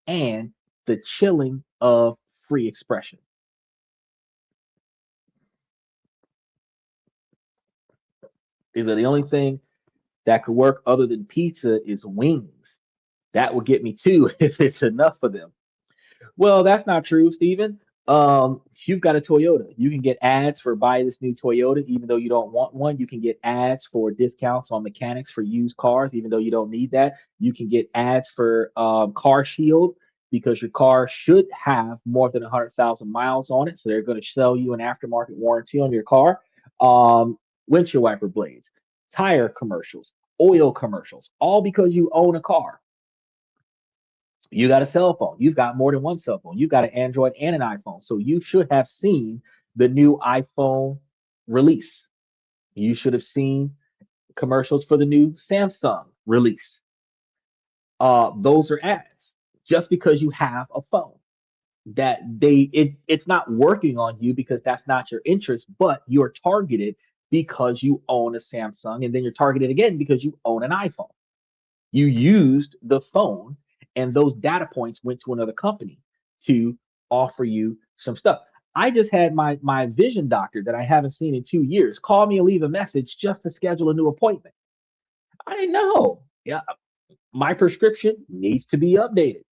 and the chilling of free expression. Is that the only thing that could work other than pizza is wings? That would get me two if it's enough for them. Well, that's not true, Steven. You've got a Toyota. You can get ads for buy this new Toyota, even though you don't want one. You can get ads for discounts on mechanics for used cars, even though you don't need that. You can get ads for Car Shield because your car should have more than 100,000 miles on it. So they're going to sell you an aftermarket warranty on your car. Windshield wiper blades, tire commercials, oil commercials, all because you own a car. You got a cell phone. You've got more than one cell phone. You've got an Android and an iPhone. So you should have seen the new iPhone release. You should have seen commercials for the new Samsung release. Those are ads just because you have a phone. It's not working on you because that's not your interest, but you're targeted because you own a Samsung, and then you're targeted again because you own an iPhone. You used the phone, and those data points went to another company to offer you some stuff. I just had my vision doctor that I haven't seen in 2 years call me and leave a message just to schedule a new appointment. I didn't know. Yeah, my prescription needs to be updated,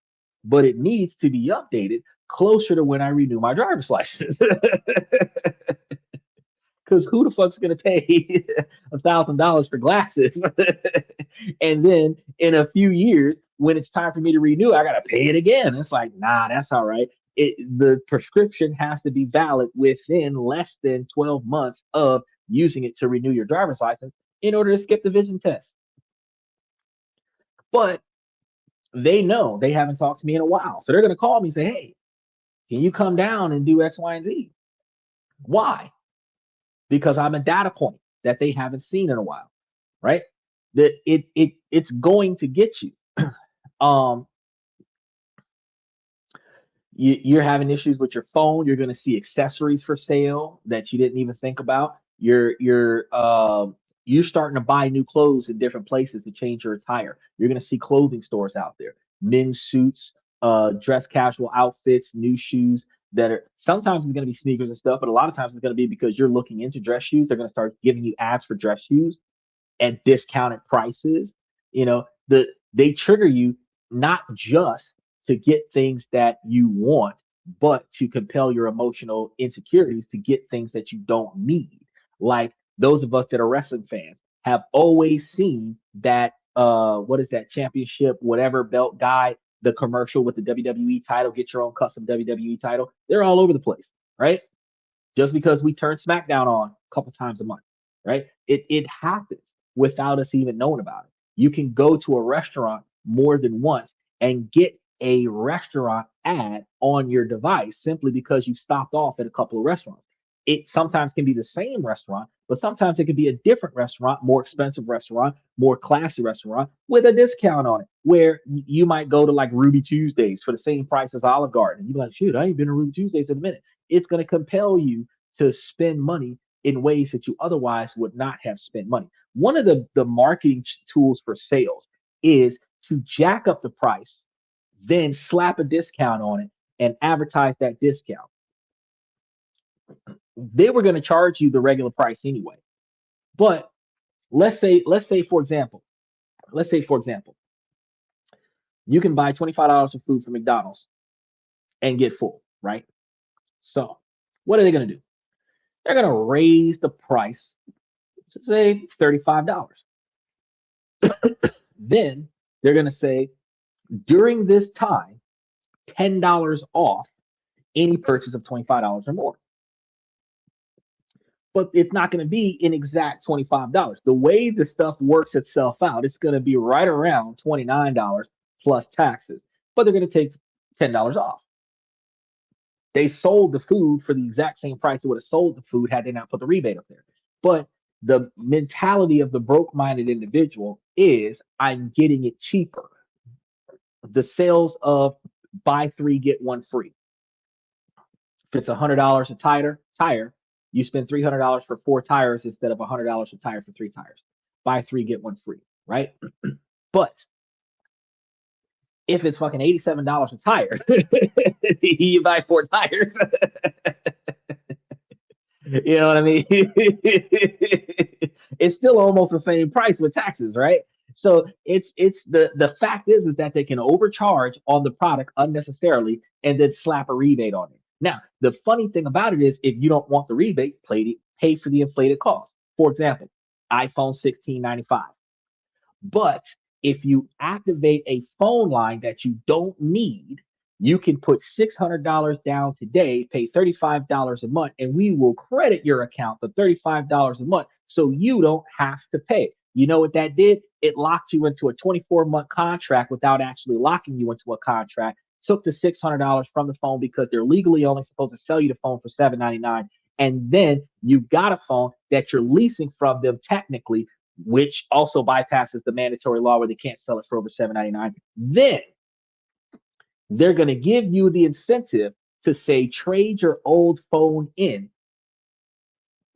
but it needs to be updated closer to when I renew my driver's license. Because who the fuck's gonna pay $1,000 for glasses? And then in a few years, when it's time for me to renew, I gotta pay it again. It's like, nah, that's all right. The prescription has to be valid within less than 12 months of using it to renew your driver's license in order to skip the vision test. But they know they haven't talked to me in a while. So they're gonna call me and say, hey, can you come down and do X, Y, and Z? Why? Because I'm a data point that they haven't seen in a while, right? That it's going to get you. Um, you're having issues with your phone. You're going to see accessories for sale that you didn't even think about. You're starting to buy new clothes in different places to change your attire. You're going to see clothing stores out there, men's suits, dress casual outfits, new shoes that are sometimes it's going to be sneakers and stuff, but a lot of times it's going to be because you're looking into dress shoes. They're going to start giving you ads for dress shoes at discounted prices. You know, they trigger you not just to get things that you want, but to compel your emotional insecurities to get things that you don't need. Like those of us that are wrestling fans have always seen that what is that championship, whatever belt guy, the commercial with the WWE title, get your own custom WWE title. They're all over the place, right? Just because we turn SmackDown on a couple times a month, right? It happens without us even knowing about it. You can go to a restaurant more than once and get a restaurant ad on your device simply because you stopped off at a couple of restaurants. It sometimes can be the same restaurant, but sometimes it could be a different restaurant, more expensive restaurant, more classy restaurant with a discount on it, where you might go to like Ruby Tuesdays for the same price as Olive Garden. You're like, shoot, I ain't been to Ruby Tuesdays in a minute. It's going to compel you to spend money in ways that you otherwise would not have spent money. One of the marketing tools for sales is to jack up the price, then slap a discount on it and advertise that discount. They were going to charge you the regular price anyway. But let's say for example, you can buy $25 of food from McDonald's and get full, right? So what are they going to do? They're going to raise the price to say $35. Then they're going to say during this time, $10 off any purchase of $25 or more. But it's not going to be an exact $25. The way the stuff works itself out, it's going to be right around $29 plus taxes, but they're going to take $10 off. They sold the food for the exact same price it would have sold the food had they not put the rebate up there. But the mentality of the broke-minded individual is I'm getting it cheaper. The sales of buy three get one free. If it's $100 a tire, you spend $300 for four tires instead of $100 a tire for three tires. Buy three get one free, right? But if it's fucking $87 a tire, you buy four tires. You know what I mean? It's still almost the same price with taxes, right? So it's the fact is that they can overcharge on the product unnecessarily and then slap a rebate on it. Now, the funny thing about it is if you don't want the rebate, pay for the inflated cost. For example, iPhone 1695. But if you activate a phone line that you don't need, you can put $600 down today, pay $35 a month, and we will credit your account for $35 a month so you don't have to pay. You know what that did? It locked you into a 24-month contract without actually locking you into a contract. Took the $600 from the phone because they're legally only supposed to sell you the phone for $799. And then you got a phone that you're leasing from them technically, which also bypasses the mandatory law where they can't sell it for over $799. Then they're going to give you the incentive to say trade your old phone in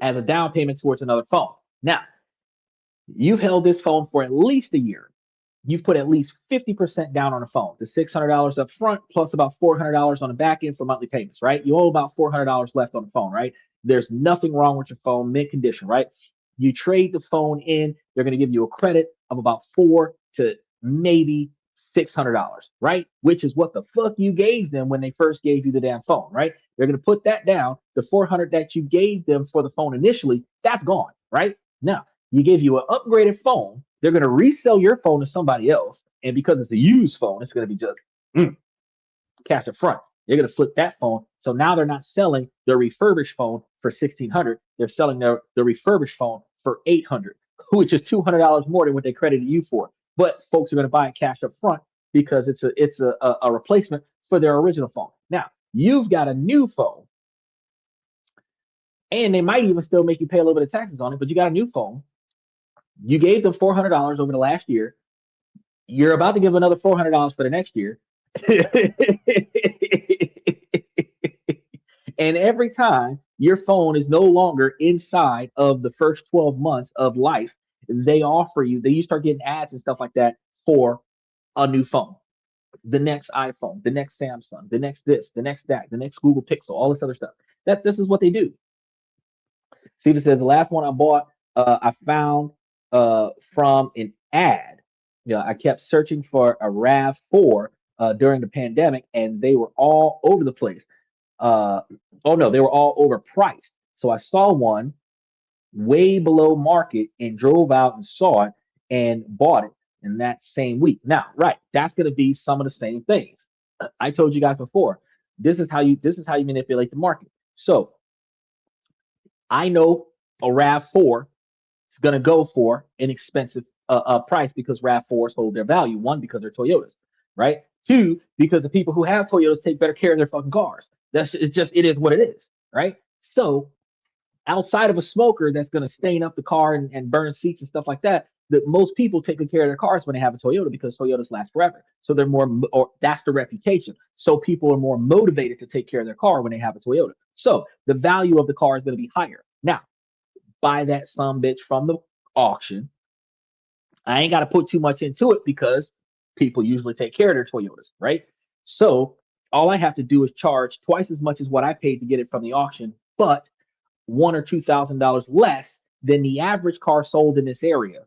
as a down payment towards another phone. Now, you've held this phone for at least a year. You've put at least 50% down on a phone, the $600 up front plus about $400 on the back end for monthly payments, right? You owe about $400 left on the phone, right? There's nothing wrong with your phone, mint condition, right? You trade the phone in, they're going to give you a credit of about $400 to maybe $600, right? Which is what the fuck you gave them when they first gave you the damn phone, right? They're going to put that down. The $400 that you gave them for the phone initially, that's gone, right? Now, you gave you an upgraded phone. They're going to resell your phone to somebody else. And because it's a used phone, it's going to be just cash up front. They're going to flip that phone. So now they're not selling their refurbished phone for $1,600. They're selling the refurbished phone for $800, which is $200 more than what they credited you for. But folks are going to buy it cash up front because it's a replacement for their original phone. Now, you've got a new phone, and they might even still make you pay a little bit of taxes on it, but you got a new phone. You gave them $400 over the last year. You're about to give another $400 for the next year. And every time your phone is no longer inside of the first 12 months of life, they offer you, you start getting ads and stuff like that for a new phone, the next iPhone, the next Samsung, the next this, the next that, the next Google Pixel, all this other stuff. This is what they do. See, this says the last one I bought, I found from an ad. I kept searching for a RAV4 during the pandemic, and they were all over the place. Oh no, they were all overpriced. So I saw one way below market and drove out and saw it and bought it in that same week. Now, right, that's going to be some of the same things. I told you guys before. This is how you manipulate the market. So I know a RAV4 is going to go for an expensive price because RAV4s hold their value. One, because they're Toyotas, right? Two, because the people who have Toyotas take better care of their fucking cars. It is what it is, right? So outside of a smoker that's going to stain up the car and burn seats and stuff like that, that most people take good care of their cars when they have a Toyota because Toyotas last forever. So they're more, or that's the reputation. So people are more motivated to take care of their car when they have a Toyota. So the value of the car is going to be higher. Now, buy that some bitch from the auction. I ain't got to put too much into it because people usually take care of their Toyotas, right? So all I have to do is charge twice as much as what I paid to get it from the auction, but $1,000 or $2,000 less than the average car sold in this area.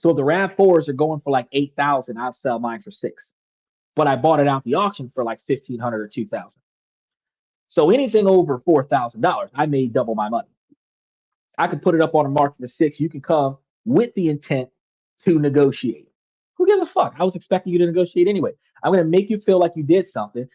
So the RAV4s are going for like 8,000. I'll sell mine for 6, but I bought it out the auction for like 1,500 or 2,000. So anything over $4,000, I made double my money. I could put it up on the market for 6. You can come with the intent to negotiate. Who gives a fuck? I was expecting you to negotiate anyway. I'm going to make you feel like you did something.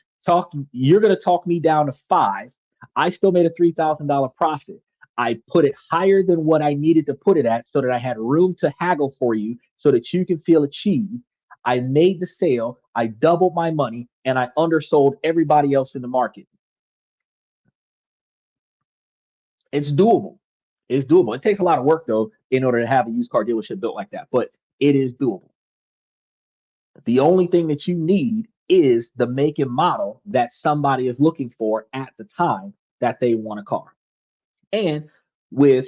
You're going to talk me down to 5. I still made a $3,000 profit. I put it higher than what I needed to put it at so that I had room to haggle for you so that you can feel achieved. I made the sale, I doubled my money, and I undersold everybody else in the market. It's doable. It's doable. It takes a lot of work though in order to have a used car dealership built like that, but it is doable. The only thing that you need is the make and model that somebody is looking for at the time that they want a car. And with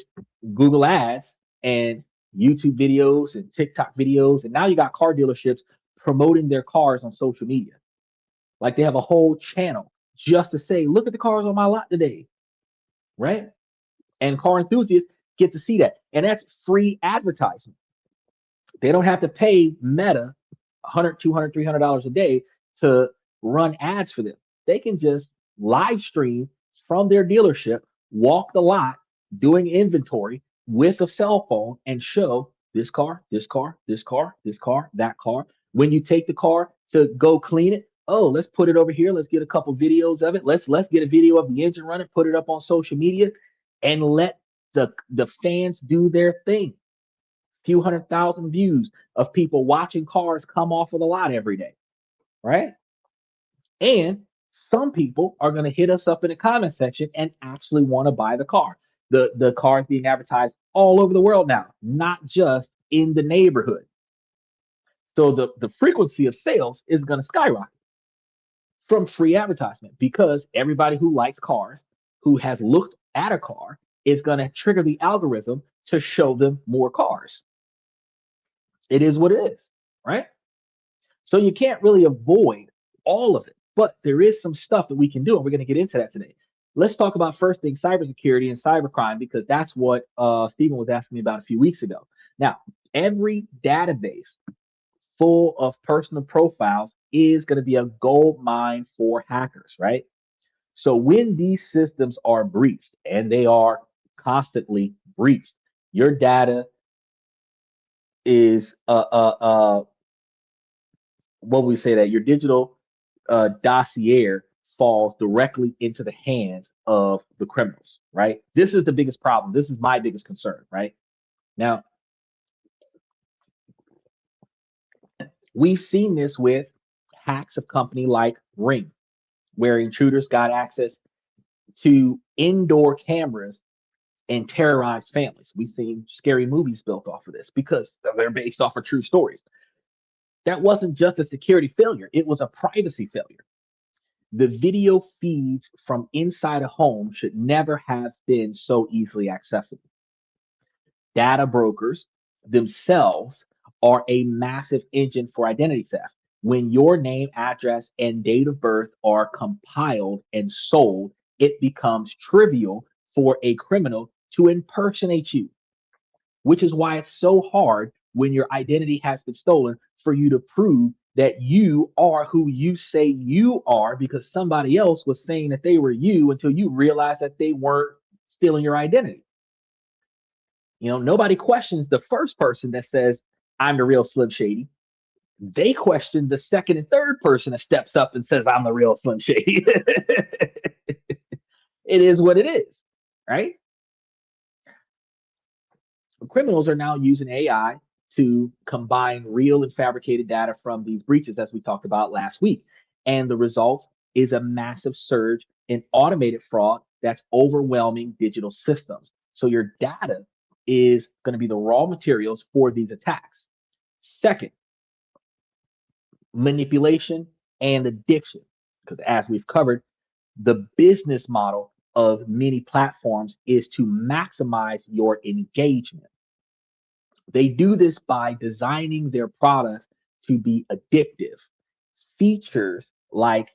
Google Ads and YouTube videos and TikTok videos, and now you got car dealerships promoting their cars on social media. Like they have a whole channel just to say, look at the cars on my lot today, right? And car enthusiasts get to see that. And that's free advertisement. They don't have to pay Meta 100, 200, $300 a day to run ads for them. They can just live stream from their dealership, walk the lot, doing inventory with a cell phone and show this car, this car, this car, this car, that car. When you take the car to go clean it, oh, let's put it over here. Let's get a couple videos of it. Let's get a video of the engine running, put it up on social media, and let the fans do their thing. Few 100,000 views of people watching cars come off of the lot every day, right? And some people are going to hit us up in the comment section and actually want to buy the car. The car is being advertised all over the world now, not just in the neighborhood. So the frequency of sales is going to skyrocket from free advertisement because everybody who likes cars, who has looked at a car, is going to trigger the algorithm to show them more cars. It is what it is, right? So you can't really avoid all of it, but there is some stuff that we can do, and we're going to get into that today. Let's talk about first thing cybersecurity and cybercrime because that's what Stephen was asking me about a few weeks ago. Now, every database full of personal profiles is going to be a gold mine for hackers, right? So when these systems are breached, and they are constantly breached, your data is what we say that your digital dossier falls directly into the hands of the criminals, right? This is the biggest problem. This is my biggest concern, right? Now, we've seen this with hacks of company like Ring, where intruders got access to indoor cameras and terrorized families. We've seen scary movies built off of this because they're based off of true stories. That wasn't just a security failure, it was a privacy failure. The video feeds from inside a home should never have been so easily accessible. Data brokers themselves are a massive engine for identity theft. When your name, address, and date of birth are compiled and sold, it becomes trivial for a criminal to impersonate you, which is why it's so hard when your identity has been stolen for you to prove that you are who you say you are because somebody else was saying that they were you until you realize that they weren't stealing your identity. You know, nobody questions the first person that says, I'm the real Slim Shady. They question the second and third person that steps up and says, I'm the real Slim Shady. It is what it is, right? Criminals are now using AI to combine real and fabricated data from these breaches, as we talked about last week. And the result is a massive surge in automated fraud that's overwhelming digital systems. So your data is going to be the raw materials for these attacks. Second, manipulation and addiction. Because as we've covered, the business model of many platforms is to maximize your engagement. They do this by designing their products to be addictive. Features like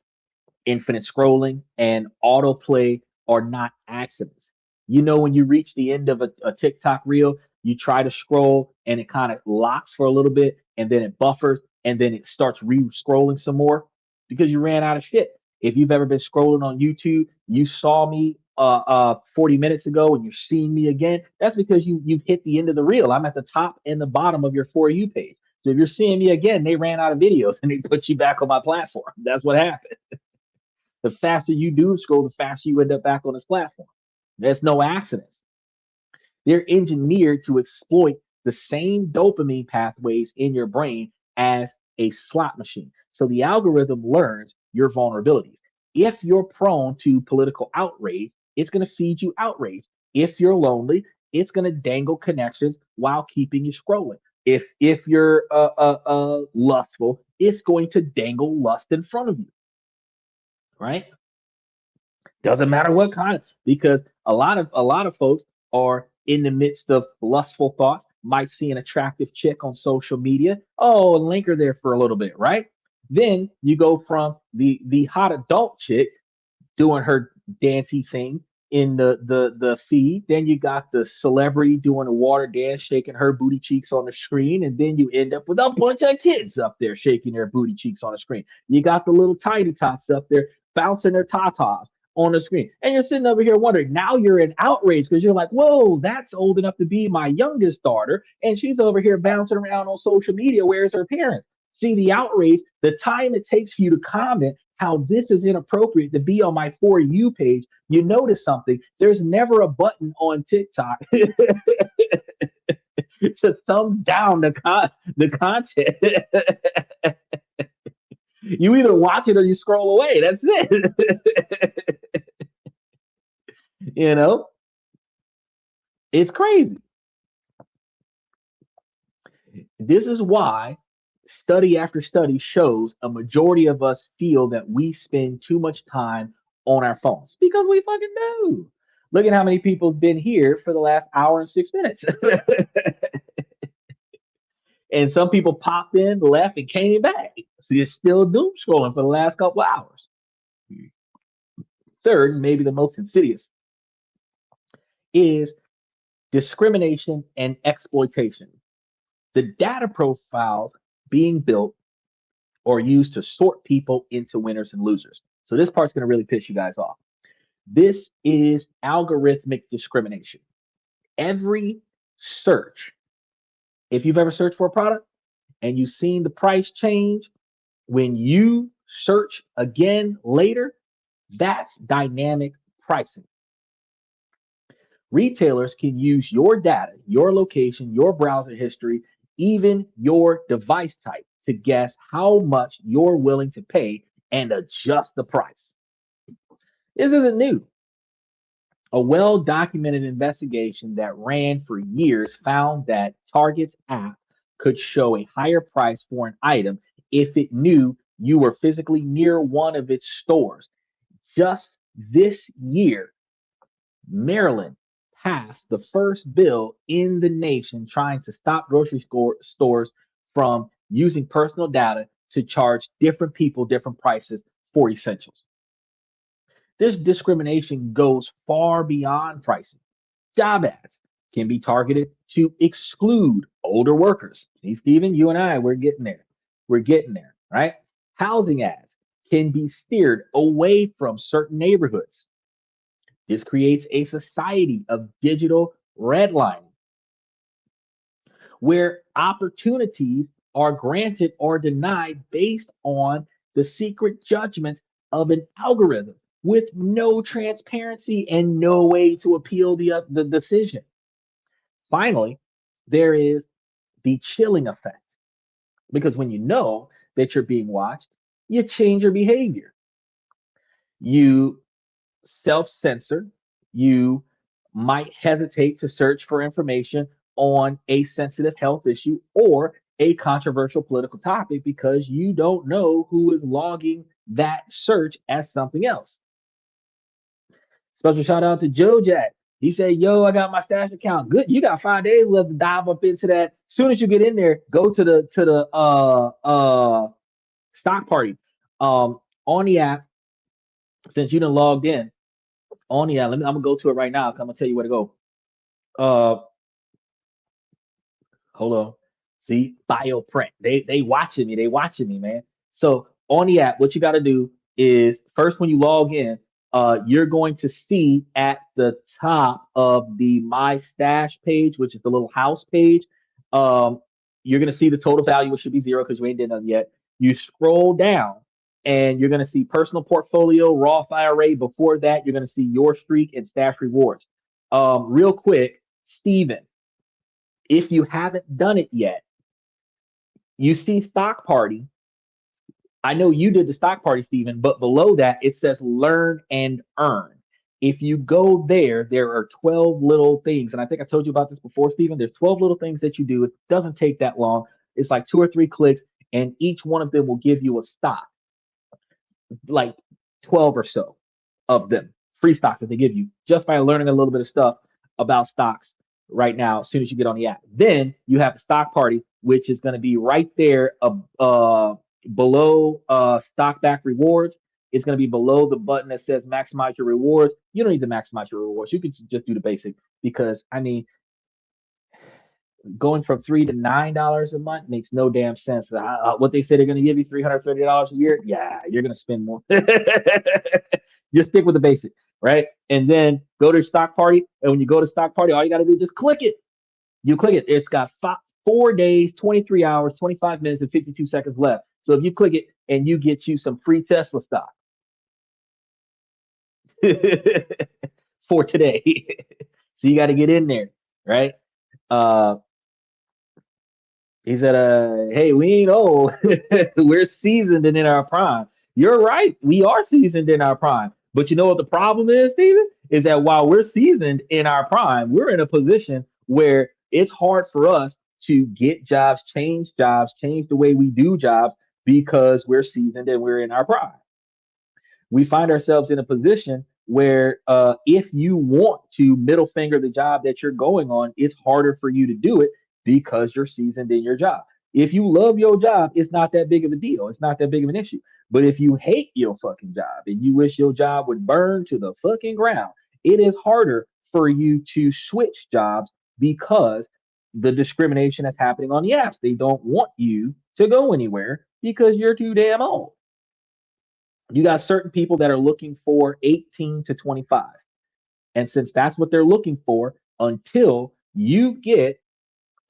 infinite scrolling and autoplay are not accidents. You know, when you reach the end of a TikTok reel, you try to scroll and it kind of locks for a little bit and then it buffers and then it starts re-scrolling some more because you ran out of shit. If you've ever been scrolling on YouTube, you saw me 40 minutes ago and you're seeing me again, that's because you've hit the end of the reel. I'm at the top and the bottom of your For You page. So if you're seeing me again, they ran out of videos and they put you back on my platform. That's what happened. The faster you do scroll, the faster you end up back on this platform. There's no accidents. They're engineered to exploit the same dopamine pathways in your brain as a slot machine. So the algorithm learns your vulnerabilities. If you're prone to political outrage, it's going to feed you outrage. If you're lonely, it's going to dangle connections while keeping you scrolling. If you're lustful, it's going to dangle lust in front of you, right? Doesn't matter what kind, because a lot of folks are in the midst of lustful thoughts, might see an attractive chick on social media. Oh, and link her there for a little bit, right? Then you go from the hot adult chick doing her dancey thing in the feed. Then you got the celebrity doing a water dance, shaking her booty cheeks on the screen, and then you end up with a bunch of kids up there shaking their booty cheeks on the screen. You got the little tiny tots up there bouncing their tatas on the screen, and you're sitting over here wondering. Now you're in outrage because you're like, "Whoa, that's old enough to be my youngest daughter, and she's over here bouncing around on social media. Where's her parents?" See the outrage, the time it takes for you to comment how this is inappropriate to be on my For You page. You notice something. There's never a button on TikTok to thumbs down the content. You either watch it or you scroll away. That's it. you know, it's crazy. This is why study after study shows a majority of us feel that we spend too much time on our phones because we fucking do. Look at how many people have been here for the last hour and 6 minutes. And some people popped in, left, and came back. So you're still doom scrolling for the last couple hours. Third, maybe the most insidious, is discrimination and exploitation. The data profiles being built or used to sort people into winners and losers. So this part's going to really piss you guys off. This is algorithmic discrimination. Every search, if you've ever searched for a product and you've seen the price change, when you search again later, that's dynamic pricing. Retailers can use your data, your location, your browser history, even your device type to guess how much you're willing to pay and adjust the price. This isn't new. A well documented investigation that ran for years found that Target's app could show a higher price for an item if it knew you were physically near one of its stores. Just this year, Maryland passed the first bill in the nation trying to stop stores from using personal data to charge different people different prices for essentials. This discrimination goes far beyond pricing. Job ads can be targeted to exclude older workers. See, Stephen, you and I, we're getting there. We're getting there, right? Housing ads can be steered away from certain neighborhoods. This creates a society of digital redlining where opportunities are granted or denied based on the secret judgments of an algorithm with no transparency and no way to appeal the decision. Finally, there is the chilling effect because when you know that you're being watched, you change your behavior. You self censor, you might hesitate to search for information on a sensitive health issue or a controversial political topic because you don't know who is logging that search as something else. Special shout out to Joe Jack. He said, "Yo, I got my stash account. Good. You got 5 days left to dive up into that. As soon as you get in there, go to the stock party. On the app, since you done logged in, on the app, I'm gonna go to it right now. I'm gonna tell you where to go. Uh, Hold on. See, bioprint. They watching me. They watching me, man. So on the app, what you got to do is first when you log in, you're going to see at the top of the My Stash page, which is the little house page. Um, you're gonna see the total value, which should be zero because you ain't did nothing yet. You scroll down, and you're gonna see personal portfolio, Roth IRA. Before that, you're gonna see your streak and stash rewards. Real quick, Steven, if you haven't done it yet, You see stock party. I know you did the stock party, Stephen, but below that it says learn and earn. If you go there, there are 12 little things. And I think I told you about this before, Stephen. There's 12 little things that you do. It doesn't take that long. It's like 2 or 3 clicks, and each one of them will give you a stock, like 12 or so of them, free stocks that they give you just by learning a little bit of stuff about stocks right now as soon as you get on the app. Then you have the stock party, which is going to be right there below stock back rewards. It's going to be below the button that says maximize your rewards. You don't need to maximize your rewards. You can just do the basic because, I mean, going from $3 to $9 a month makes no damn sense. What they say they're going to give you $330 a year, yeah, you're going to spend more. Just stick with the basic, right? And then go to stock party. And when you go to stock party, all you got to do is just click it. You click it. It's got 4 days, 23 hours, 25 minutes, and 52 seconds left. So if you click it and you get you some free Tesla stock for today. So you got to get in there, right? Uh, He said, hey, we ain't old. We're seasoned and in our prime. You're right. We are seasoned in our prime. But you know what the problem is, Steven? Is that while we're seasoned in our prime, we're in a position where it's hard for us to get jobs, change the way we do jobs because we're seasoned and we're in our prime. We find ourselves in a position where if you want to middle finger the job that you're going on, it's harder for you to do it because you're seasoned in your job. If you love your job, it's not that big of a deal. It's not that big of an issue. But if you hate your fucking job and you wish your job would burn to the fucking ground, it is harder for you to switch jobs because the discrimination that's happening on the apps. They don't want you to go anywhere because you're too damn old. You got certain people that are looking for 18 to 25. And since that's what they're looking for, until you get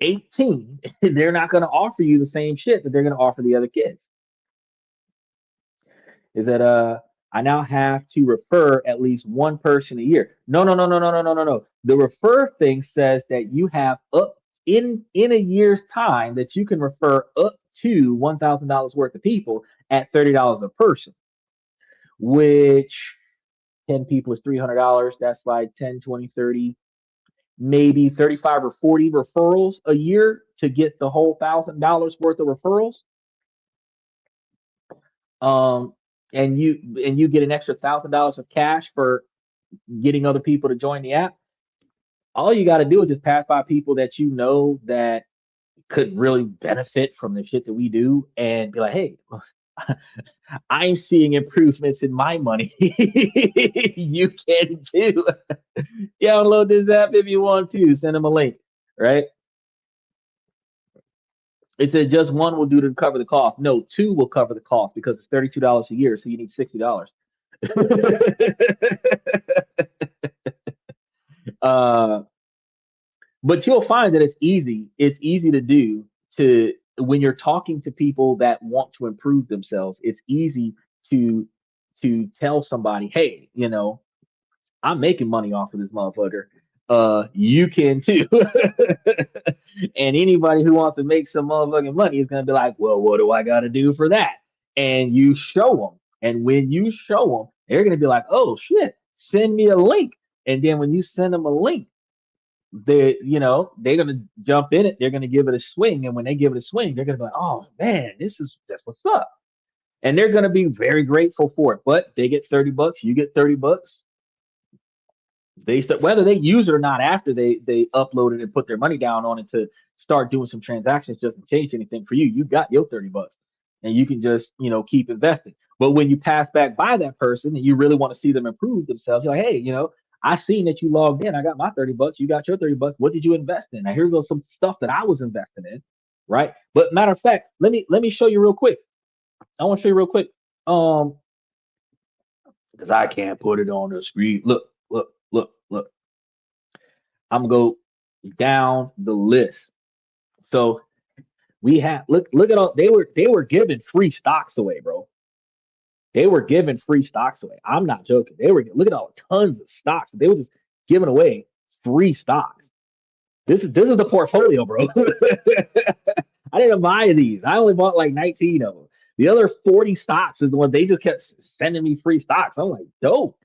18, they're not going to offer you the same shit that they're going to offer the other kids. Is that I now have to refer at least one person a year. No, no, no, no, no, no, no, no, no. The refer thing says that you have up in a year's time that you can refer up to $1,000 worth of people at $30 a person, which 10 people is $300. That's like 10, 20, 30, maybe 35 or 40 referrals a year to get the whole $1,000 worth of referrals. Um, and you get an extra $1,000 of cash for getting other people to join the app. All you got to do is just pass by people that you know that could really benefit from the shit that we do and be like, hey, I'm seeing improvements in my money. You can too. Download this app if you want to. Send them a link, right? It said just one will do to cover the cost. No, two will cover the cost because it's $32 a year, so you need $60. uh, but you'll find that it's easy. It's easy to do to when you're talking to people that want to improve themselves. It's easy to tell somebody, hey, I'm making money off of this motherfucker. You can too. And anybody who wants to make some motherfucking money is gonna be like, well, what do I gotta do for that? And you show them. And when you show them, they're gonna be like, oh shit, send me a link. And then when you send them a link, they're gonna jump in it. They're gonna give it a swing. And when they give it a swing, they're gonna be like, oh man, that's what's up. And they're gonna be very grateful for it. But they get $30, you get $30. Whether they use it or not after they upload it and put their money down on it to start doing some transactions doesn't change anything for you. You got your $30 and you can just keep investing. But when you pass back by that person and you really want to see them improve themselves, you're like, hey, I seen that you logged in. I got my $30. You got your $30. What did you invest in? Now here goes some stuff that I was investing in, right? But matter of fact, let me show you real quick. I want to show you real quick. Um, because I can't put it on the screen. Look, look, look, look. I'm gonna go down the list. So we have look at all they were giving free stocks away, bro. They were giving free stocks away. I'm not joking. They were look at all tons of stocks. They were just giving away free stocks. This is the portfolio, bro. I didn't buy these. I only bought like 19 of them. The other 40 stocks is the one they just kept sending me free stocks. I'm like, dope.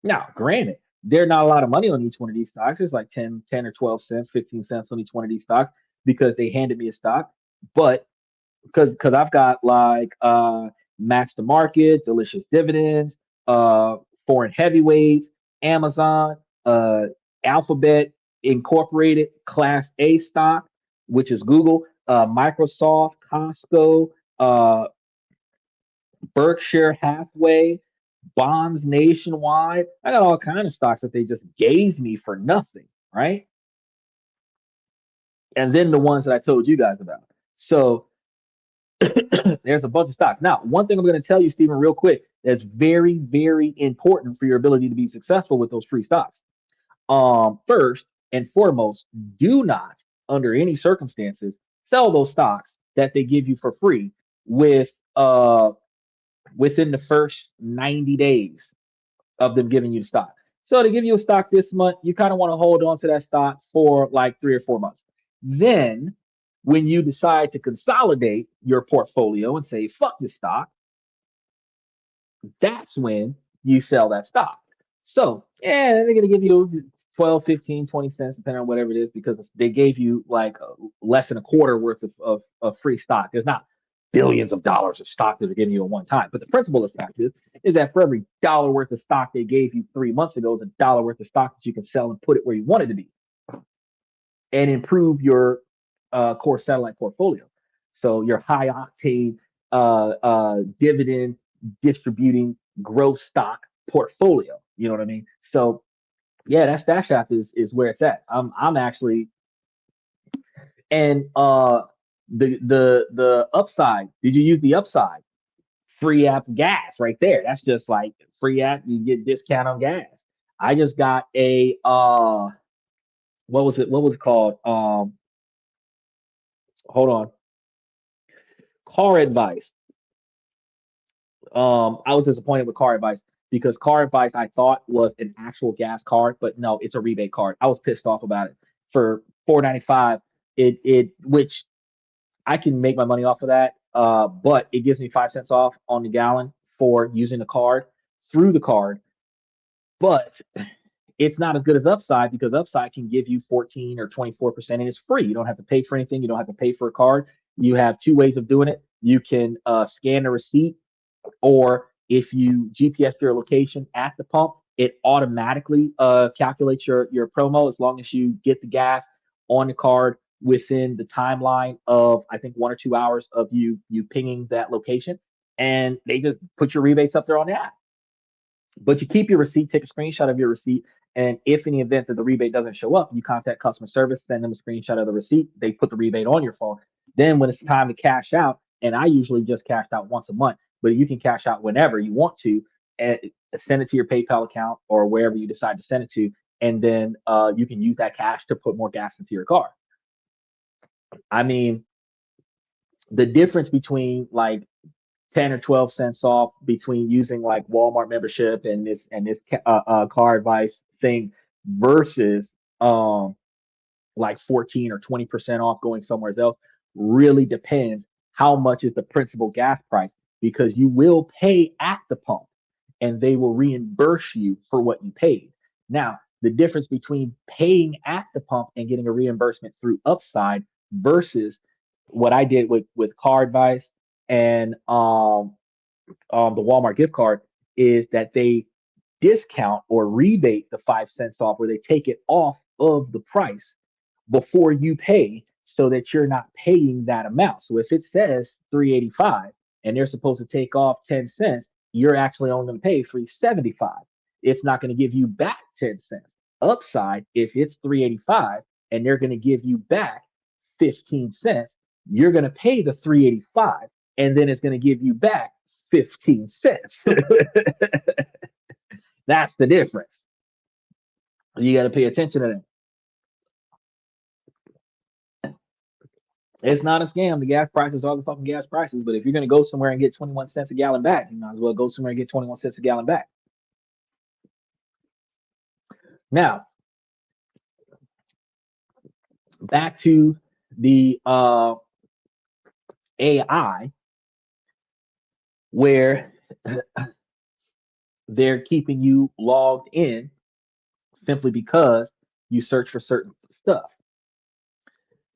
Now, granted, there's not a lot of money on each one of these stocks. There's like 10 or 12 cents, 15 cents on each one of these stocks because they handed me a stock. But because I've got like Match the Market, Delicious Dividends, Foreign Heavyweights, Amazon, uh, Alphabet Incorporated, Class A stock, which is Google, Microsoft, Costco, uh, Berkshire Hathaway, bonds nationwide. I got all kind of stocks that they just gave me for nothing, right? And then the ones that I told you guys about. So there's a bunch of stocks. Now, one thing I'm going to tell you, Stephen, real quick, that's very, very important for your ability to be successful with those free stocks. First and foremost, do not, under any circumstances, sell those stocks that they give you for free with within the first 90 days of them giving you the stock. So to give you a stock this month, you kind of want to hold on to that stock for like 3 or 4 months. Then, when you decide to consolidate your portfolio and say, fuck this stock, that's when you sell that stock. So, yeah, they're going to give you 12, 15, 20 cents, depending on whatever it is, because they gave you like less than a quarter worth of free stock. There's not billions of dollars of stock that they're giving you at one time. But the principle of the fact is that for every dollar worth of stock they gave you 3 months ago, is a dollar worth of stock that you can sell and put it where you want it to be and improve your core satellite portfolio. So your high octane dividend distributing growth stock portfolio. You know what I mean? So yeah, that Stash App is where it's at. I'm actually and the upside. Did you use the upside? Free app gas right there. That's just like free app. You get discount on gas. I just got a what was it? What was it called? Hold on. Car advice. I was disappointed with car advice because car advice I thought was an actual gas card, but no, it's a rebate card. I was pissed off about it for 4.95. It which I can make my money off of that, but it gives me 5 cents off on the gallon for using the card through the card. But it's not as good as Upside because Upside can give you 14 or 24% and it's free. You don't have to pay for anything. You don't have to pay for a card. You have two ways of doing it. You can scan the receipt, or if you GPS your location at the pump, it automatically calculates your promo as long as you get the gas on the card within the timeline of I think 1 or 2 hours of you pinging that location, and they just put your rebates up there on the app. But you keep your receipt, take a screenshot of your receipt, and if in the event that the rebate doesn't show up, you contact customer service, send them a screenshot of the receipt. They put the rebate on your phone. Then when it's time to cash out, and I usually just cash out once a month, but you can cash out whenever you want to, and send it to your PayPal account or wherever you decide to send it to, and then you can use that cash to put more gas into your car. I mean, the difference between like 10 or 12 cents off between using like Walmart membership and this car advice thing versus like 14 or 20% off going somewhere else really depends how much is the principal gas price because you will pay at the pump and they will reimburse you for what you paid. Now, the difference between paying at the pump and getting a reimbursement through Upside versus what I did with car advice and the Walmart gift card is that they discount or rebate the 5 cents off, where they take it off of the price before you pay, so that you're not paying that amount. So if it says 385 and they're supposed to take off 10 cents, you're actually only going to pay 375. It's not going to give you back 10 cents. Upside, if it's 385 and they're going to give you back 15 cents, you're going to pay the 385 and then it's going to give you back 15 cents. That's the difference. You got to pay attention to that. It's not a scam. The gas prices are the fucking gas prices. But if you're going to go somewhere and get 21 cents a gallon back, you might as well go somewhere and get 21 cents a gallon back. Now, back to the AI, where they're keeping you logged in simply because you search for certain stuff.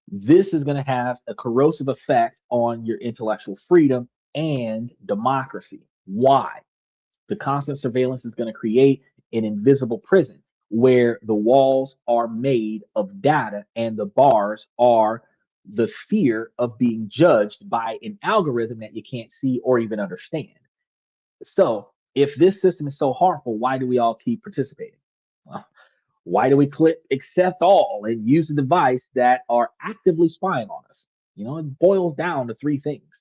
This is going to have a corrosive effect on your intellectual freedom and democracy. Why? The constant surveillance is going to create an invisible prison where the walls are made of data and the bars are the fear of being judged by an algorithm that you can't see or even understand. So, if this system is so harmful, why do we all keep participating? Well, why do we click accept all and use a device that are actively spying on us? It boils down to three things: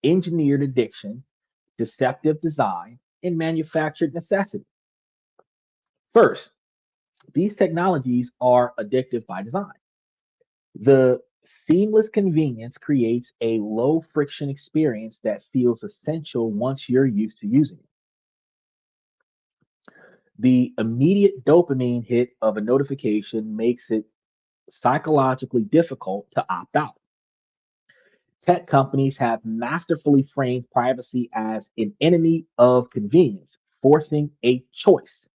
engineered addiction, deceptive design, and manufactured necessity. First, these technologies are addictive by design. The seamless convenience creates a low friction experience that feels essential once you're used to using it. The immediate dopamine hit of a notification makes it psychologically difficult to opt out. Tech companies have masterfully framed privacy as an enemy of convenience, forcing a choice.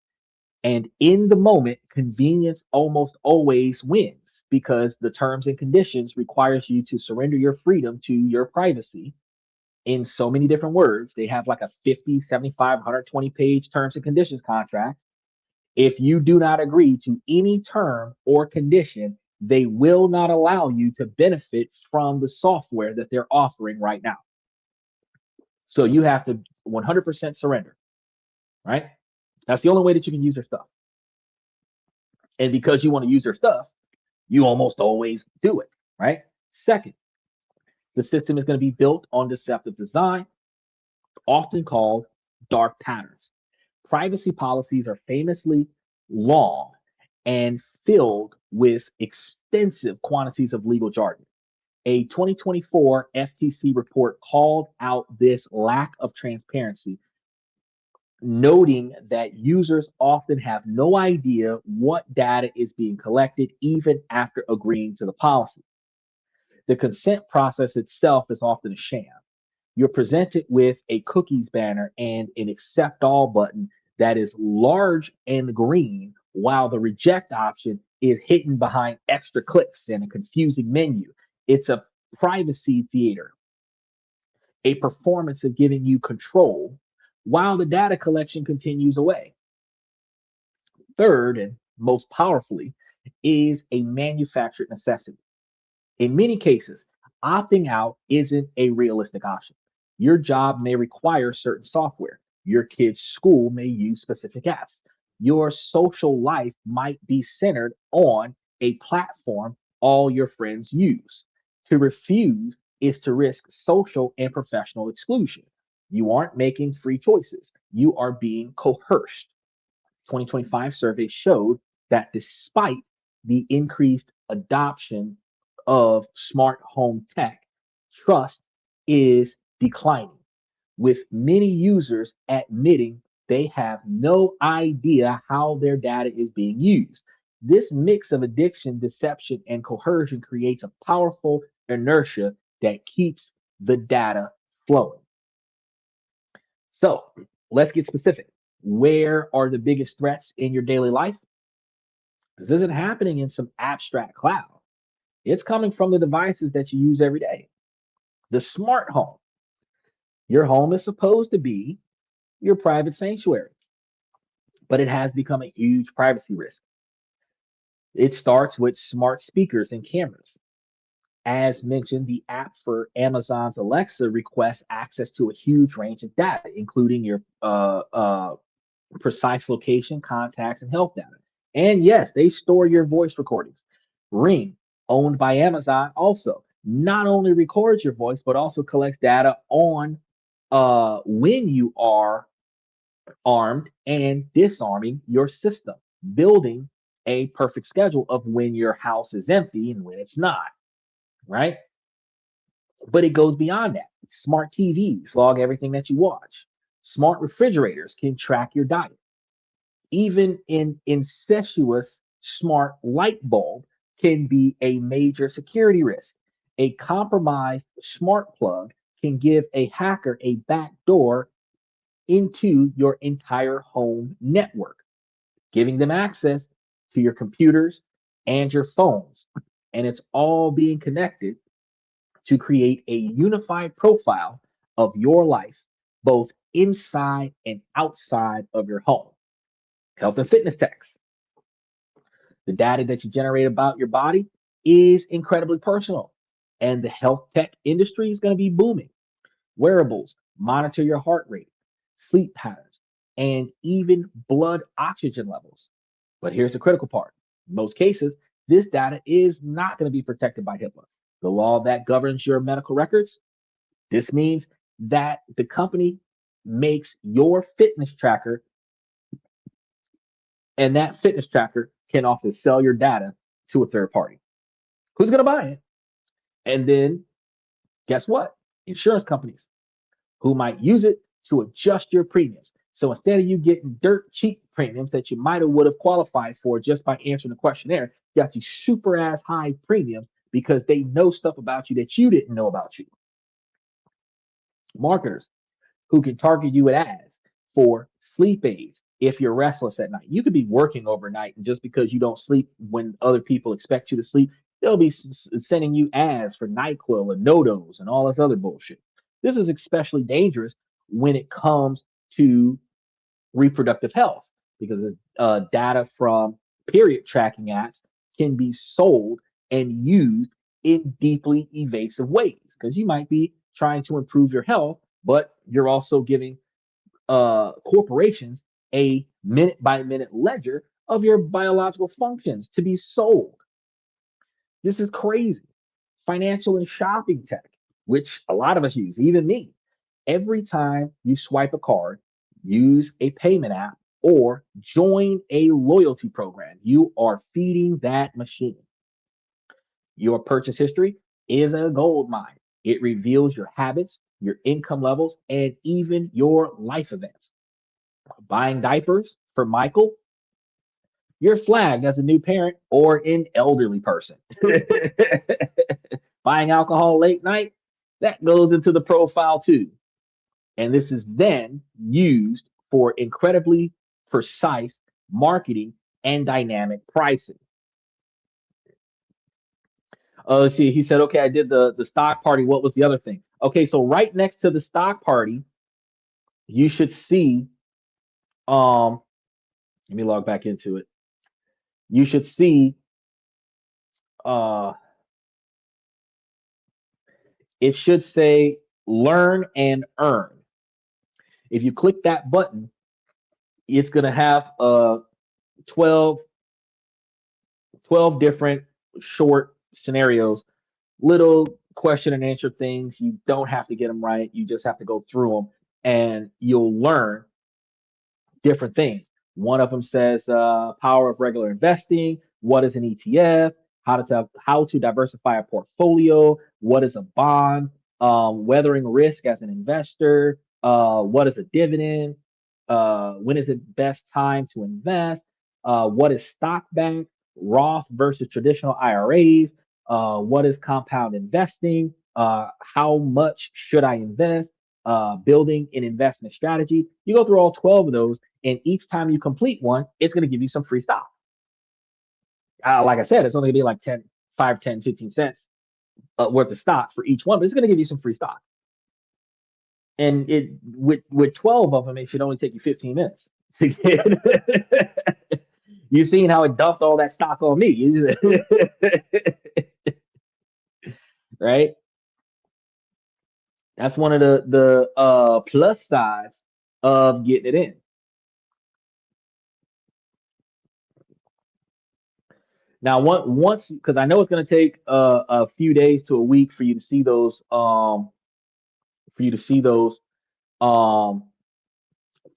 And in the moment, convenience almost always wins because the terms and conditions requires you to surrender your freedom to your privacy in so many different words. They have like a 50, 75, 120 page terms and conditions contract. If you do not agree to any term or condition, they will not allow you to benefit from the software that they're offering right now. So you have to 100% surrender, right? That's the only way that you can use their stuff. And because you want to use their stuff, you almost always do it, right? Second, the system is going to be built on deceptive design, often called dark patterns. Privacy policies are famously long and filled with extensive quantities of legal jargon. A 2024 FTC report called out this lack of transparency, noting that users often have no idea what data is being collected even after agreeing to the policy. The consent process itself is often a sham. You're presented with a cookies banner and an accept all button that is large and green, while the reject option is hidden behind extra clicks and a confusing menu. It's a privacy theater, a performance of giving you control while the data collection continues away. Third, and most powerfully, is a manufactured necessity. In many cases, opting out isn't a realistic option. Your job may require certain software. Your kid's school may use specific apps. Your social life might be centered on a platform all your friends use. To refuse is to risk social and professional exclusion. You aren't making free choices, you are being coerced. 2025 survey showed that despite the increased adoption of smart home tech, trust is declining, with many users admitting they have no idea how their data is being used. This mix of addiction, deception, and coercion creates a powerful inertia that keeps the data flowing. So let's get specific. Where are the biggest threats in your daily life? This isn't happening in some abstract cloud. It's coming from the devices that you use every day. The smart home. Your home is supposed to be your private sanctuary, but it has become a huge privacy risk. It starts with smart speakers and cameras. As mentioned, the app for Amazon's Alexa requests access to a huge range of data, including your precise location, contacts, and health data. And yes, they store your voice recordings. Ring, owned by Amazon, also not only records your voice, but also collects data on when you are armed and disarming your system, building a perfect schedule of when your house is empty and when it's not, right? But it goes beyond that. Smart TVs log everything that you watch. Smart refrigerators can track your diet. Even an incestuous smart light bulb can be a major security risk. A compromised smart plug can give a hacker a backdoor into your entire home network, giving them access to your computers and your phones. And it's all being connected to create a unified profile of your life, both inside and outside of your home. Health and fitness techs. The data that you generate about your body is incredibly personal, and the health tech industry is going to be booming. Wearables monitor your heart rate, sleep patterns, and even blood oxygen levels. But here's the critical part. In most cases, this data is not going to be protected by HIPAA, the law that governs your medical records. This means that the company makes your fitness tracker, and that fitness tracker can often sell your data to a third party. Who's going to buy it? And then guess what? Insurance companies who might use it to adjust your premiums. So instead of you getting dirt cheap premiums that you might have would have qualified for just by answering the questionnaire, you got these super ass high premiums because they know stuff about you that you didn't know about you. Marketers who can target you with ads for sleep aids if you're restless at night. You could be working overnight, and just because you don't sleep when other people expect you to sleep, they'll be sending you ads for NyQuil and NoDoz and all this other bullshit. This is especially dangerous when it comes to reproductive health because data from period tracking apps can be sold and used in deeply evasive ways because you might be trying to improve your health, but you're also giving corporations a minute by minute ledger of your biological functions to be sold. This is crazy. Financial and shopping tech, which a lot of us use, even me. Every time you swipe a card, use a payment app, or join a loyalty program, you are feeding that machine. Your purchase history is a gold mine. It reveals your habits, your income levels, and even your life events. Buying diapers for Michael, you're flagged as a new parent or an elderly person. Buying alcohol late night, that goes into the profile too. And this is then used for incredibly precise marketing and dynamic pricing. Let's see. He said, okay, I did the stock party. What was the other thing? Okay, so right next to the stock party, you should see. Let me log back into it. You should see. Uh, it should say learn and earn. If you click that button, it's gonna have 12, 12 different short scenarios, little question and answer things. You don't have to get them right. You just have to go through them and you'll learn different things. One of them says power of regular investing. What is an ETF? How to diversify a portfolio? What is a bond? Weathering risk as an investor. What is a dividend? When is it best time to invest? What is stock bank? Roth versus traditional IRAs? What is compound investing? How much should I invest? Building an investment strategy. You go through all 12 of those, and each time you complete one, it's going to give you some free stock. Like I said, it's only going to be like 10, 5, 10, 15 cents worth of stock for each one, but it's going to give you some free stock. And it with 12 of them, it should only take you 15 minutes to get. You've seen how it dumped all that stock on me, right? That's one of the plus sides of getting it in. Now, once because I know it's going to take a few days to a week for you to see those um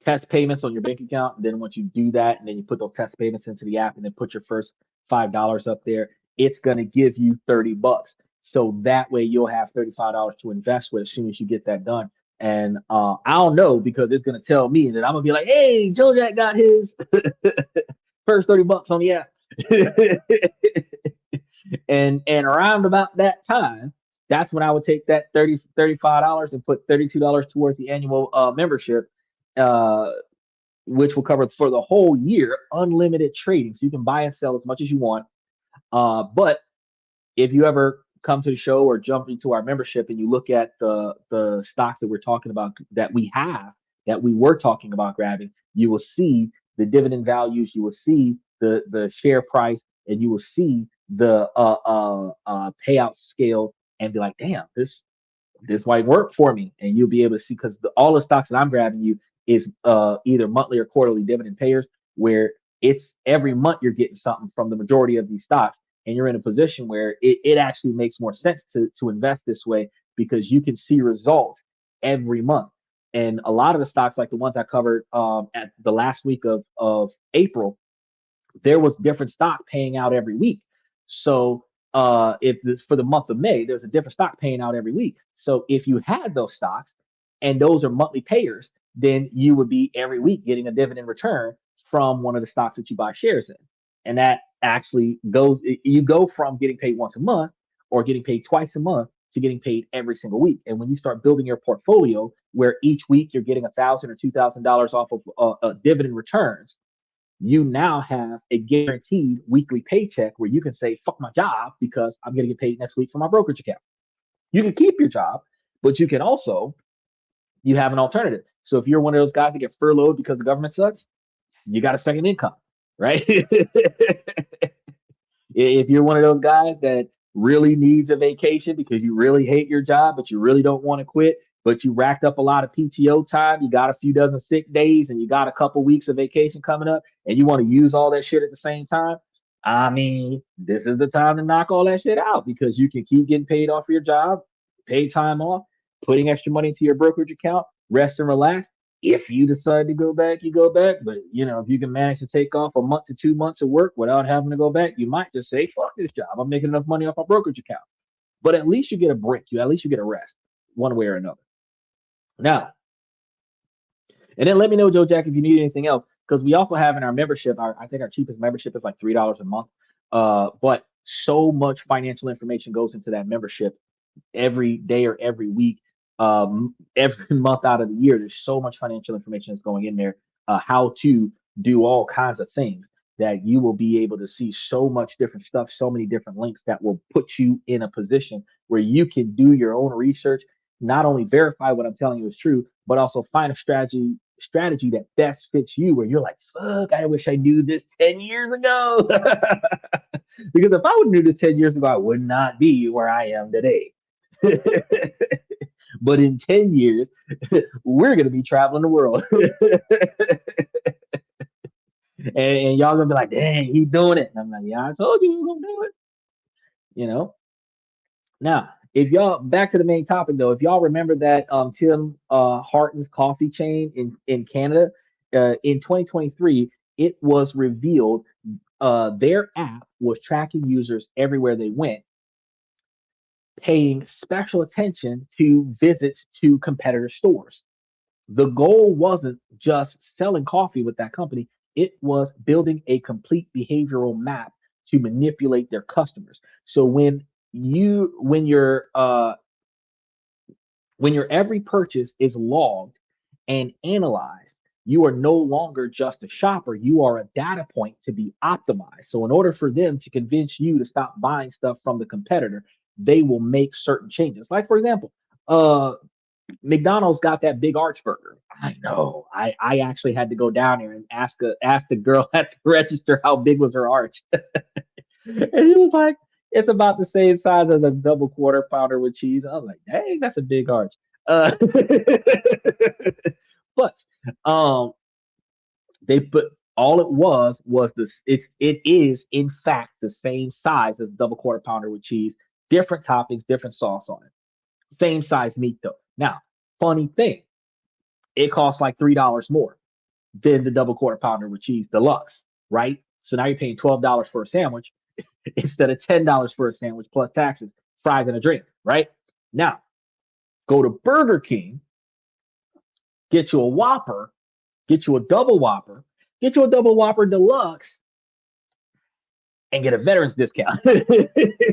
test payments on your bank account. And then once you do that, and then you put those test payments into the app, and then put your first $5 up there, it's going to give you $30. So that way you'll have $35 to invest with as soon as you get that done. And I'll know because it's going to tell me that I'm gonna be like, hey, Joe Jack got his first $30 on the app. And around about that time, That's when I would take that $35 and put $32 towards the annual membership, uh, which will cover for the whole year unlimited trading. So you can buy and sell as much as you want. But if you ever come to the show or jump into our membership and you look at the stocks that we're talking about that we were talking about grabbing, you will see the dividend values, you will see the share price, and you will see the payout scale and be like, damn, this might work for me, and you'll be able to see because all the stocks that I'm grabbing you is either monthly or quarterly dividend payers, where it's every month you're getting something from the majority of these stocks, and you're in a position where it actually makes more sense to invest this way because you can see results every month. And a lot of the stocks, like the ones I covered at the last week of April, there was different stock paying out every week. So if this for the month of May, there's a different stock paying out every week. So if you had those stocks and those are monthly payers, then you would be every week getting a dividend return from one of the stocks that you buy shares in. And that actually goes, you go from getting paid once a month or getting paid twice a month to getting paid every single week. And when you start building your portfolio where each week you're getting $1,000 or $2,000 off of dividend returns, you now have a guaranteed weekly paycheck where you can say, fuck my job because I'm going to get paid next week for my brokerage account. You can keep your job, but you can also, you have an alternative. So if you're one of those guys that get furloughed because the government sucks, you got a second income, right? If you're one of those guys that really needs a vacation because you really hate your job, but you really don't want to quit, but you racked up a lot of PTO time, you got a few dozen sick days, and you got a couple weeks of vacation coming up, and you want to use all that shit at the same time, I mean, this is the time to knock all that shit out because you can keep getting paid off for your job, pay time off, putting extra money into your brokerage account, rest and relax. If you decide to go back, you go back. But if you can manage to take off a month to 2 months of work without having to go back, you might just say, "Fuck this job. I'm making enough money off my brokerage account." But at least you get a break. You at least you get a rest, one way or another. Now, and then let me know, Joe Jack, if you need anything else, because we also have in our membership. I think our cheapest membership is like $3 a month. But so much financial information goes into that membership every day or every week, every month out of the year. There's so much financial information that's going in there, how to do all kinds of things that you will be able to see so much different stuff, so many different links that will put you in a position where you can do your own research, not only verify what I'm telling you is true, but also find a strategy that best fits you where you're like, fuck, I wish I knew this 10 years ago. Because if I would have knew this 10 years ago, I would not be where I am today. But in 10 years, we're going to be traveling the world. And y'all going to be like, dang, he's doing it. And I'm like, yeah, I told you we were going to do it. You know? Now, if y'all, back to the main topic though, if y'all remember that Tim Hortons coffee chain in Canada, in 2023, it was revealed their app was tracking users everywhere they went, paying special attention to visits to competitor stores. The goal wasn't just selling coffee with that company, it was building a complete behavioral map to manipulate their customers. So you when your every purchase is logged and analyzed, you are no longer just a shopper, you are a data point to be optimized. So in order for them to convince you to stop buying stuff from the competitor, they will make certain changes. Like for example, McDonald's got that big arch burger. I know. I actually had to go down there and ask the girl at the register how big was her arch. And he was like, it's about the same size as a double quarter pounder with cheese. I was like, dang, that's a big arch. But um they put all it was this it is in fact the same size as double quarter pounder with cheese, different toppings, different sauce on it. Same size meat though. Now, funny thing, it costs like $3 more than the double quarter pounder with cheese deluxe, right? So now you're paying $12 for a sandwich instead of $10 for a sandwich plus taxes, fries, and a drink, right? Now, go to Burger King, get you a Whopper, get you a double Whopper, get you a double Whopper deluxe, and get a veterans discount. And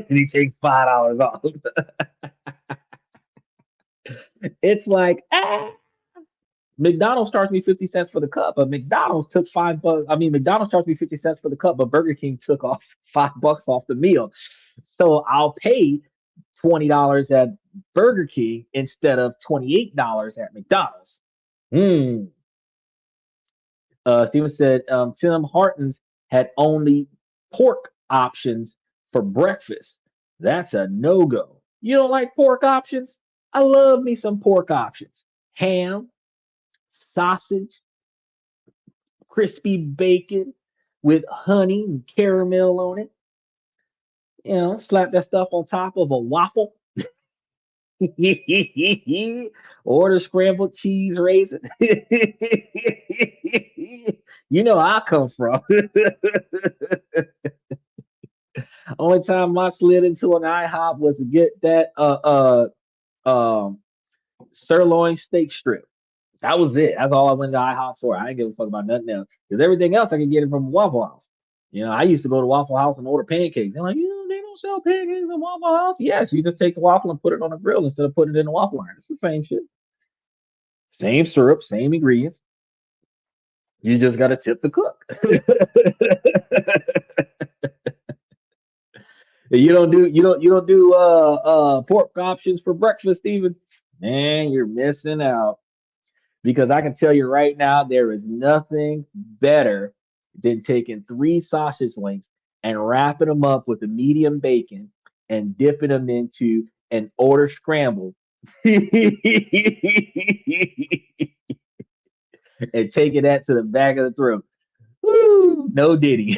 he takes $5 off. It's like, McDonald's charged me 50 cents for the cup, but McDonald's took $5. I mean, McDonald's charged me 50 cents for the cup, but Burger King took off $5 off the meal. So I'll pay $20 at Burger King instead of $28 at McDonald's. Hmm. Steven said Tim Hortons had only pork options for breakfast. That's a no go. You don't like pork options? I love me some pork options. Ham, sausage, crispy bacon with honey and caramel on it. You know, slap that stuff on top of a waffle. Or the scrambled cheese raisin. You know I come from. Only time I slid into an IHOP was to get that um sirloin steak strip. That was it. That's all I went to IHOP for. I didn't give a fuck about nothing else. Because everything else I could get it from Waffle House. You know, I used to go to Waffle House and order pancakes. They're like, you know, they don't sell pancakes at Waffle House. Yes, you just take the waffle and put it on the grill instead of putting it in the waffle iron. It's the same shit. Same syrup, same ingredients. You just gotta tip the cook. You don't do pork options for breakfast, Steven. Man, you're missing out. Because I can tell you right now, there is nothing better than taking three sausage links and wrapping them up with a medium bacon and dipping them into an order scramble and taking that to the back of the throat. Woo, no diddy.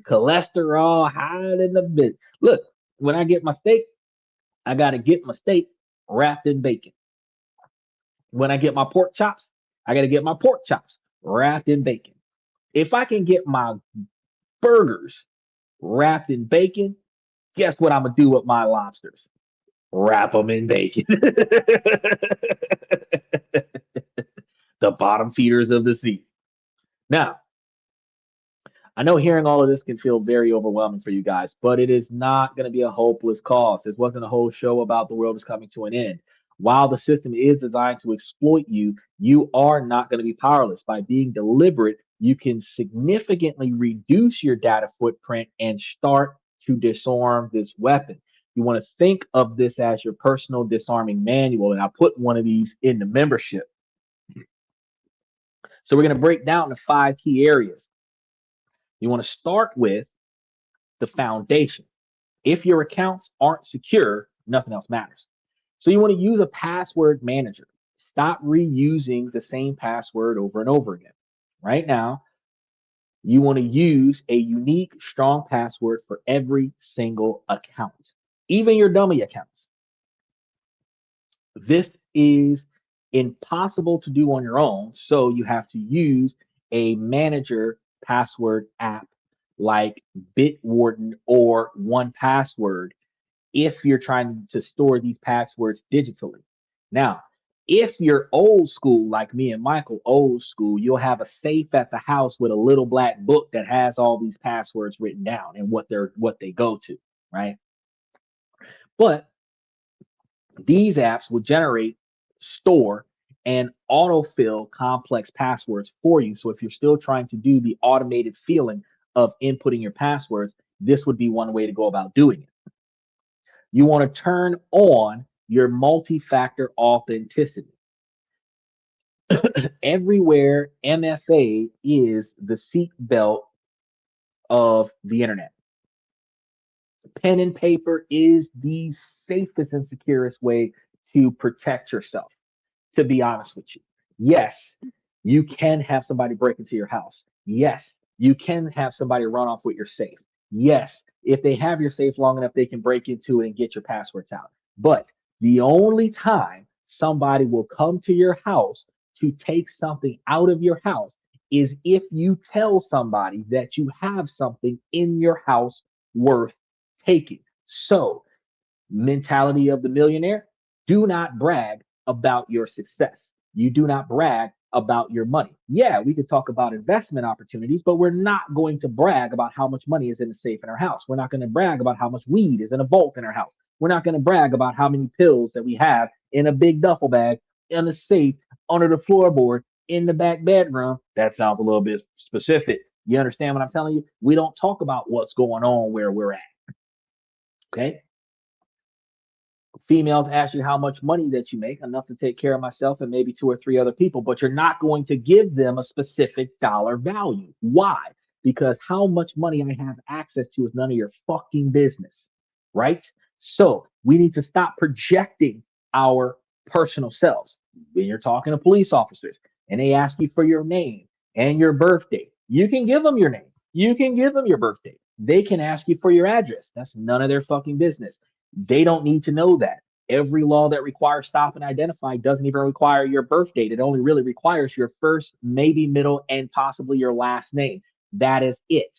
Cholesterol higher than the bit. Look, when I get my steak, I got to get my steak wrapped in bacon. When I get my pork chops, I got to get my pork chops wrapped in bacon. If I can get my burgers wrapped in bacon, guess what I'm gonna do with my lobsters? Wrap them in bacon. The bottom feeders of the sea. Now, I know hearing all of this can feel very overwhelming for you guys, but it is not going to be a hopeless cause. This wasn't a whole show about the world is coming to an end. While the system is designed to exploit you, you are not going to be powerless. By being deliberate, you can significantly reduce your data footprint and start to disarm this weapon. You want to think of this as your personal disarming manual, and I put one of these in the membership. So we're going to break down the 5 key areas. You want to start with the foundation. If your accounts aren't secure, nothing else matters. So you want to use a password manager. Stop reusing the same password over and over again. Right now, you want to use a unique, strong password for every single account, even your dummy accounts. This is impossible to do on your own, so you have to use a manager password app like Bitwarden or 1Password if you're trying to store these passwords digitally. Now, if you're old school like me and Michael, old school, you'll have a safe at the house with a little black book that has all these passwords written down and what they go to, right? But these apps will generate, store, and autofill complex passwords for you. So if you're still trying to do the automated feeling of inputting your passwords, this would be one way to go about doing it. You want to turn on your multi-factor authenticity. Everywhere, MFA is the seatbelt of the internet. Pen and paper is the safest and securest way to protect yourself, to be honest with you. Yes, you can have somebody break into your house. Yes, you can have somebody run off with your safe. Yes, if they have your safe long enough, they can break into it and get your passwords out. But the only time somebody will come to your house to take something out of your house is if you tell somebody that you have something in your house worth taking. So, mentality of the millionaire, do not brag about your success. You do not brag about your money. Yeah, we could talk about investment opportunities, but we're not going to brag about how much money is in the safe in our house. We're not going to brag about how much weed is in a vault in our house. We're not going to brag about how many pills that we have in a big duffel bag, in the safe, under the floorboard, in the back bedroom. That sounds a little bit specific. You understand what I'm telling you? We don't talk about what's going on where we're at. Okay. Females ask you how much money that you make, enough to take care of myself and maybe two or three other people, but you're not going to give them a specific dollar value. Why? Because how much money I have access to is none of your fucking business, right? So we need to stop projecting our personal selves. When you're talking to police officers and they ask you for your name and your birthday, you can give them your name. You can give them your birthday. They can ask you for your address. That's none of their fucking business. They don't need to know that. Every law that requires stop and identify doesn't even require your birth date. It only really requires your first, maybe middle, and possibly your last name. That is it.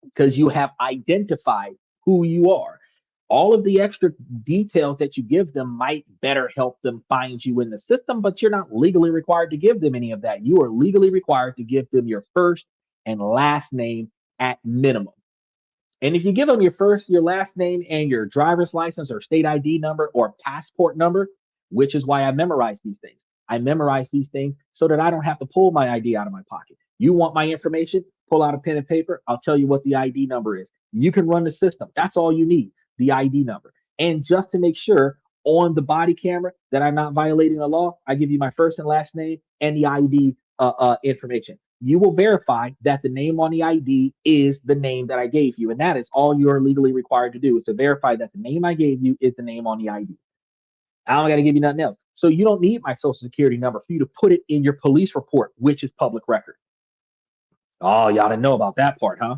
Because you have identified who you are. All of the extra details that you give them might better help them find you in the system, but you're not legally required to give them any of that. You are legally required to give them your first and last name at minimum. And if you give them your first, your last name, and your driver's license or state ID number or passport number, which is why I memorize these things. I memorize these things so that I don't have to pull my ID out of my pocket. You want my information? Pull out a pen and paper. I'll tell you what the ID number is. You can run the system. That's all you need, the ID number. And just to make sure on the body camera that I'm not violating the law, I give you my first and last name and the ID information. You will verify that the name on the ID is the name that I gave you. And that is all you're legally required to do, is to verify that the name I gave you is the name on the ID. I don't got to give you nothing else. So you don't need my social security number for you to put it in your police report, which is public record. Oh, y'all didn't know about that part, huh?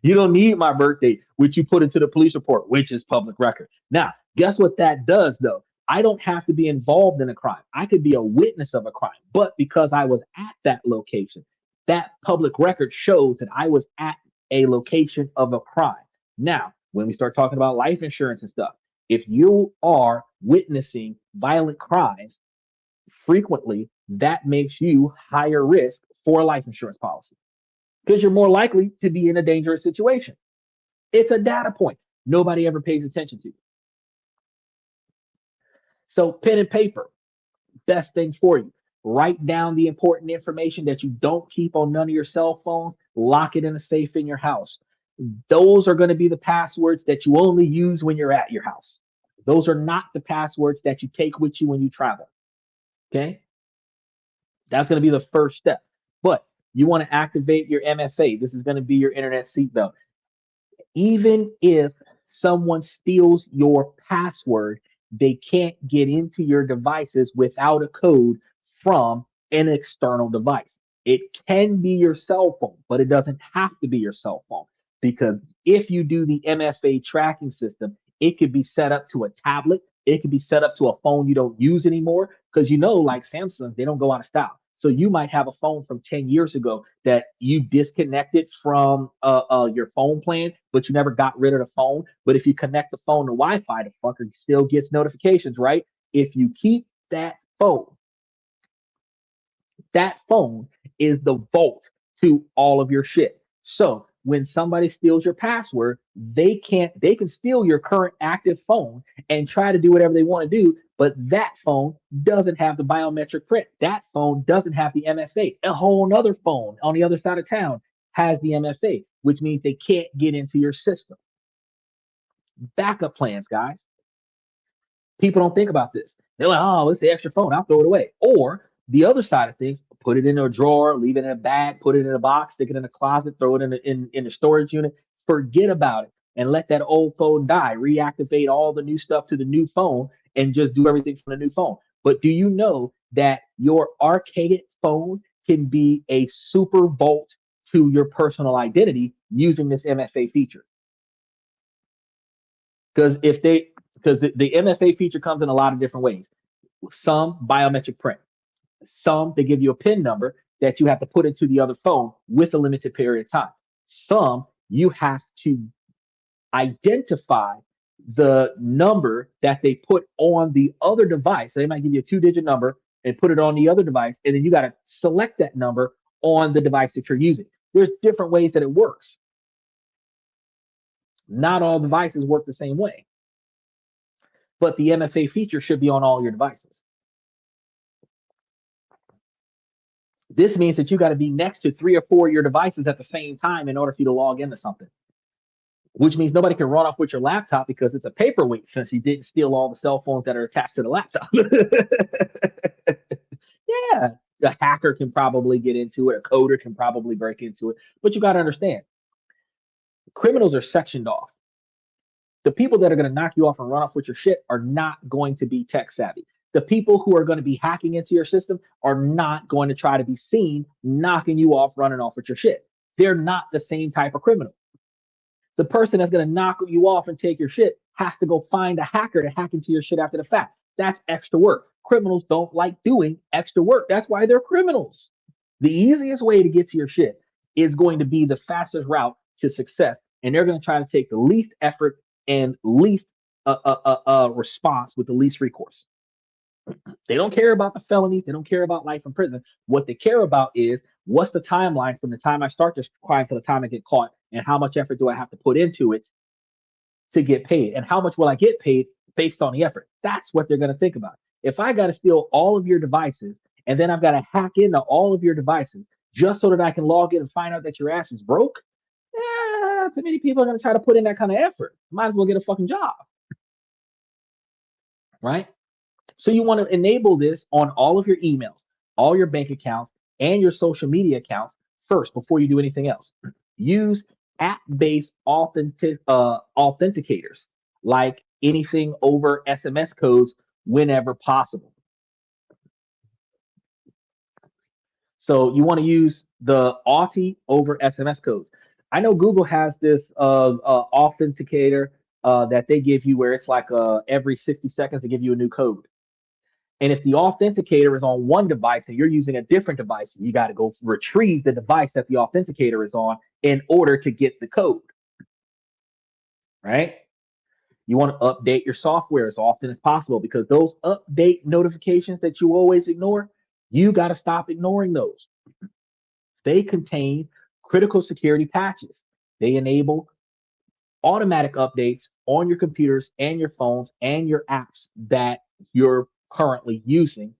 You don't need my birthday, which you put into the police report, which is public record. Now, guess what that does, though? I don't have to be involved in a crime. I could be a witness of a crime, but because I was at that location, that public record shows that I was at a location of a crime. Now, when we start talking about life insurance and stuff, if you are witnessing violent crimes frequently, that makes you higher risk for a life insurance policy because you're more likely to be in a dangerous situation. It's a data point nobody ever pays attention to. So, pen and paper, best things for you. Write down the important information that you don't keep on none of your cell phones. Lock it in a safe in your house. Those are going to be the passwords that you only use when you're at your house. Those are not the passwords that you take with you when you travel. Okay. That's going to be the first step. But you want to activate your MFA. This is going to be your internet seatbelt. Even if someone steals your password, they can't get into your devices without a code from an external device. It can be your cell phone, but it doesn't have to be your cell phone, because if you do the MFA tracking system, it could be set up to a tablet. It could be set up to a phone you don't use anymore, because like Samsung, they don't go out of style. So you might have a phone from 10 years ago that you disconnected from your phone plan, but you never got rid of the phone. But if you connect the phone to Wi-Fi, the fucker still gets notifications, right? If you keep that phone is the vault to all of your shit. So when somebody steals your password, they can steal your current active phone and try to do whatever they want to do, but that phone doesn't have the biometric print. That phone doesn't have the MFA. A whole other phone on the other side of town has the MFA, which means they can't get into your system. Backup plans, guys. People don't think about this. They're like, oh, it's the extra phone. I'll throw it away. Or the other side of things, put it in a drawer, leave it in a bag, put it in a box, stick it in a closet, throw it in the storage unit. Forget about it and let that old phone die. Reactivate all the new stuff to the new phone and just do everything from the new phone. But do you know that your archaic phone can be a super vault to your personal identity using this MFA feature? Because the MFA feature comes in a lot of different ways. Some biometric print, some they give you a PIN number that you have to put into the other phone with a limited period of time. Some you have to identify the number that they put on the other device. So they might give you a 2-digit number and put it on the other device, and then you got to select that number on the device that you're using. There's different ways that it works. Not all devices work the same way, but the MFA feature should be on all your devices. This means that you got to be next to 3 or 4 of your devices at the same time in order for you to log into something, which means nobody can run off with your laptop because it's a paperweight since you didn't steal all the cell phones that are attached to the laptop. Yeah, the hacker can probably get into it, a coder can probably break into it, but you got to understand, criminals are sectioned off. The people that are going to knock you off and run off with your shit are not going to be tech savvy. The people who are going to be hacking into your system are not going to try to be seen knocking you off, running off with your shit. They're not the same type of criminal. The person that's going to knock you off and take your shit has to go find a hacker to hack into your shit after the fact. That's extra work. Criminals don't like doing extra work. That's why they're criminals. The easiest way to get to your shit is going to be the fastest route to success. And they're going to try to take the least effort and least response with the least recourse. They don't care about the felonies. They don't care about life in prison. What they care about is what's the timeline from the time I start this crime to the time I get caught, and how much effort do I have to put into it to get paid, and how much will I get paid based on the effort. That's what they're going to think about. If I got to steal all of your devices and then I've got to hack into all of your devices just so that I can log in and find out that your ass is broke, too many people are going to try to put in that kind of effort. Might as well get a fucking job, right? So you want to enable this on all of your emails, all your bank accounts, and your social media accounts first before you do anything else. Use app-based authenticators like anything over SMS codes whenever possible. So you want to use the Auth over SMS codes. I know Google has this authenticator that they give you where it's like every 60 seconds they give you a new code. And if the authenticator is on one device and you're using a different device, you got to go retrieve the device that the authenticator is on in order to get the code, right? You want to update your software as often as possible because those update notifications that you always ignore, you got to stop ignoring those. They contain critical security patches. They enable automatic updates on your computers and your phones and your apps that you're currently using,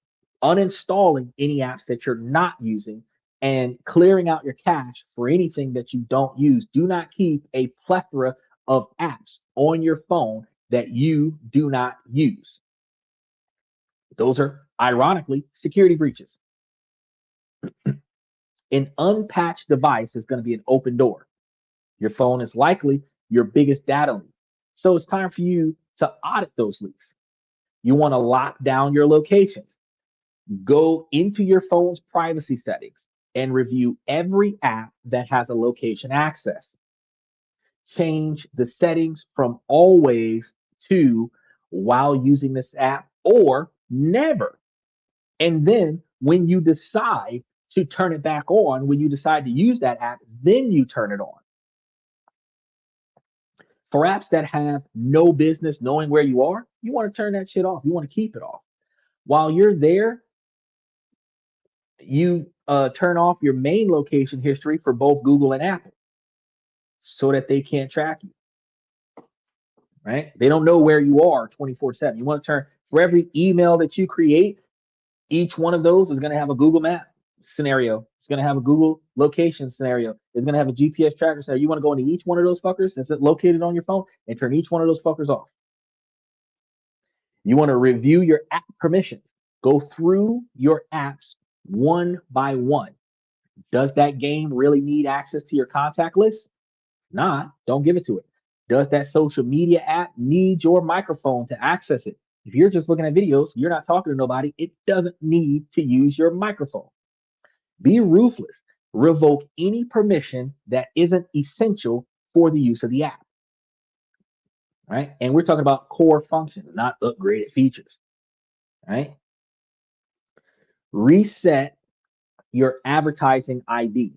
uninstalling any apps that you're not using, and clearing out your cache for anything that you don't use. Do not keep a plethora of apps on your phone that you do not use. Those are, ironically, security breaches. An unpatched device is going to be an open door. Your phone is likely your biggest data leak. So it's time for you to audit those leaks. You want to lock down your locations. Go into your phone's privacy settings and review every app that has a location access. Change the settings from always to while using this app or never. And then when you decide to turn it back on, when you decide to use that app, then you turn it on. For apps that have no business knowing where you are, you want to turn that shit off. You want to keep it off. While you're there, you turn off your main location history for both Google and Apple so that they can't track you, right? They don't know where you are 24/7. You want to turn, for every email that you create, each one of those is going to have a Google map scenario. It's going to have a Google location scenario. It's going to have a GPS tracker scenario. You want to go into each one of those fuckers that's located on your phone and turn each one of those fuckers off. You want to review your app permissions. Go through your apps one by one. Does that game really need access to your contact list? Nah, don't give it to it. Does that social media app need your microphone to access it? If you're just looking at videos, you're not talking to nobody, it doesn't need to use your microphone. Be ruthless. Revoke any permission that isn't essential for the use of the app. Right? And we're talking about core functions, not upgraded features. Right? Reset your advertising ID.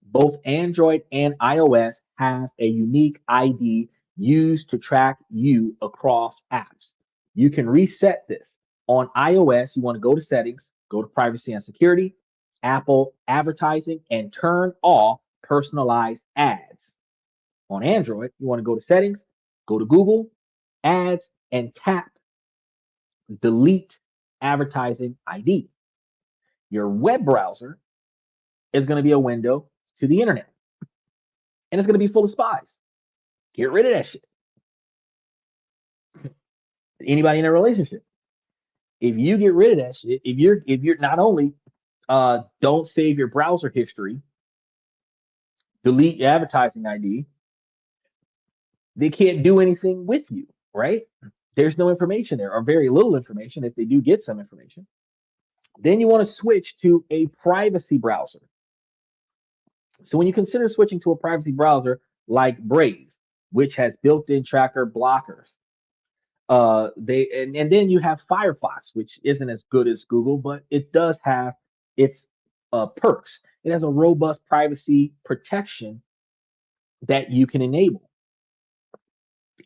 Both Android and iOS have a unique ID used to track you across apps. You can reset this. On iOS, you want to go to settings, go to privacy and security, Apple advertising, and turn off personalized ads. On Android, you want to go to settings, go to Google, ads, and tap delete advertising ID. Your web browser is going to be a window to the internet, and it's going to be full of spies. Get rid of that shit. Anybody in a relationship, if you get rid of that shit, if you're not only don't save your browser history, delete your advertising ID, they can't do anything with you, right? There's no information there, or very little information if they do get some information. Then you want to switch to a privacy browser. So when you consider switching to a privacy browser like Brave, which has built-in tracker blockers, and then you have Firefox, which isn't as good as Google, but it does have its perks. It has a robust privacy protection that you can enable.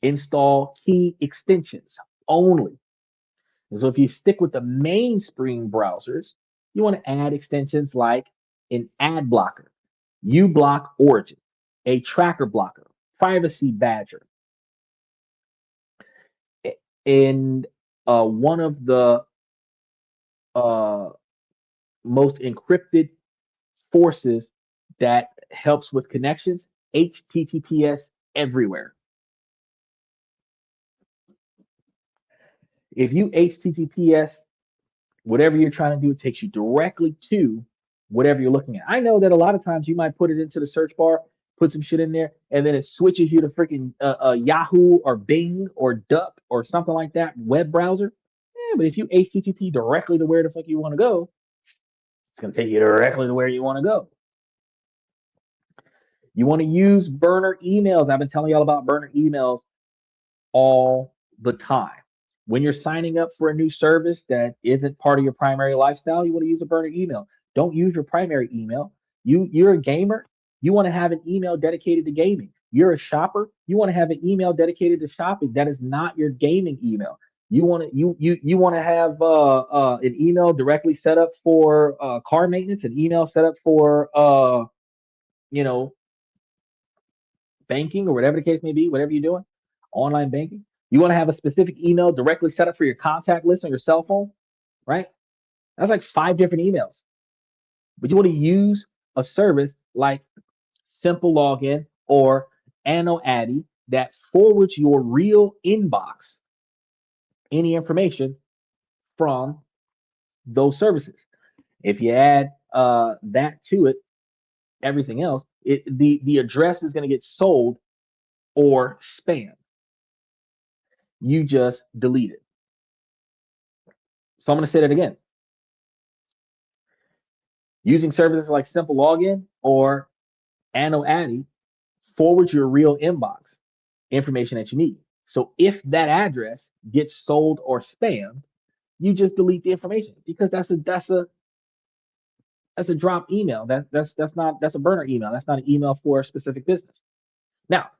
Install key extensions only. So if you stick with the mainstream browsers, you want to add extensions like an ad blocker, uBlock Origin, a tracker blocker, privacy badger, in one of the uh, most encrypted forces that helps with connections, HTTPS everywhere. If you HTTPS whatever you're trying to do, it takes you directly to whatever you're looking at. I know that a lot of times you might put it into the search bar, put some shit in there, and then it switches you to freaking Yahoo or Bing or Duck or something like that web browser. Yeah, but if you HTTP directly to where the fuck you want to go, it's gonna take you directly to where you want to go. You want to use burner emails. I've been telling y'all about burner emails all the time. When you're signing up for a new service that isn't part of your primary lifestyle, you want to use a burner email. Don't use your primary email. You're a gamer, you want to have an email dedicated to gaming. You're a shopper, you want to have an email dedicated to shopping. That is not your gaming email. You want to have an email directly set up for car maintenance, an email set up for you know banking or whatever the case may be, whatever you're doing, online banking. You want to have a specific email directly set up for your contact list on your cell phone, right? That's like 5 different emails. But you want to use a service like Simple Login or AnnoAddy that forwards your real inbox any information from those services. If you add that to it, everything else, the address is going to get sold or spam. You just delete it. So I'm going to say that again. Using services like Simple Login or AnnoAddy forwards your real inbox information that you need. So if that address gets sold or spammed, you just delete the information because that's a drop email. That's a burner email. That's not an email for a specific business. Now,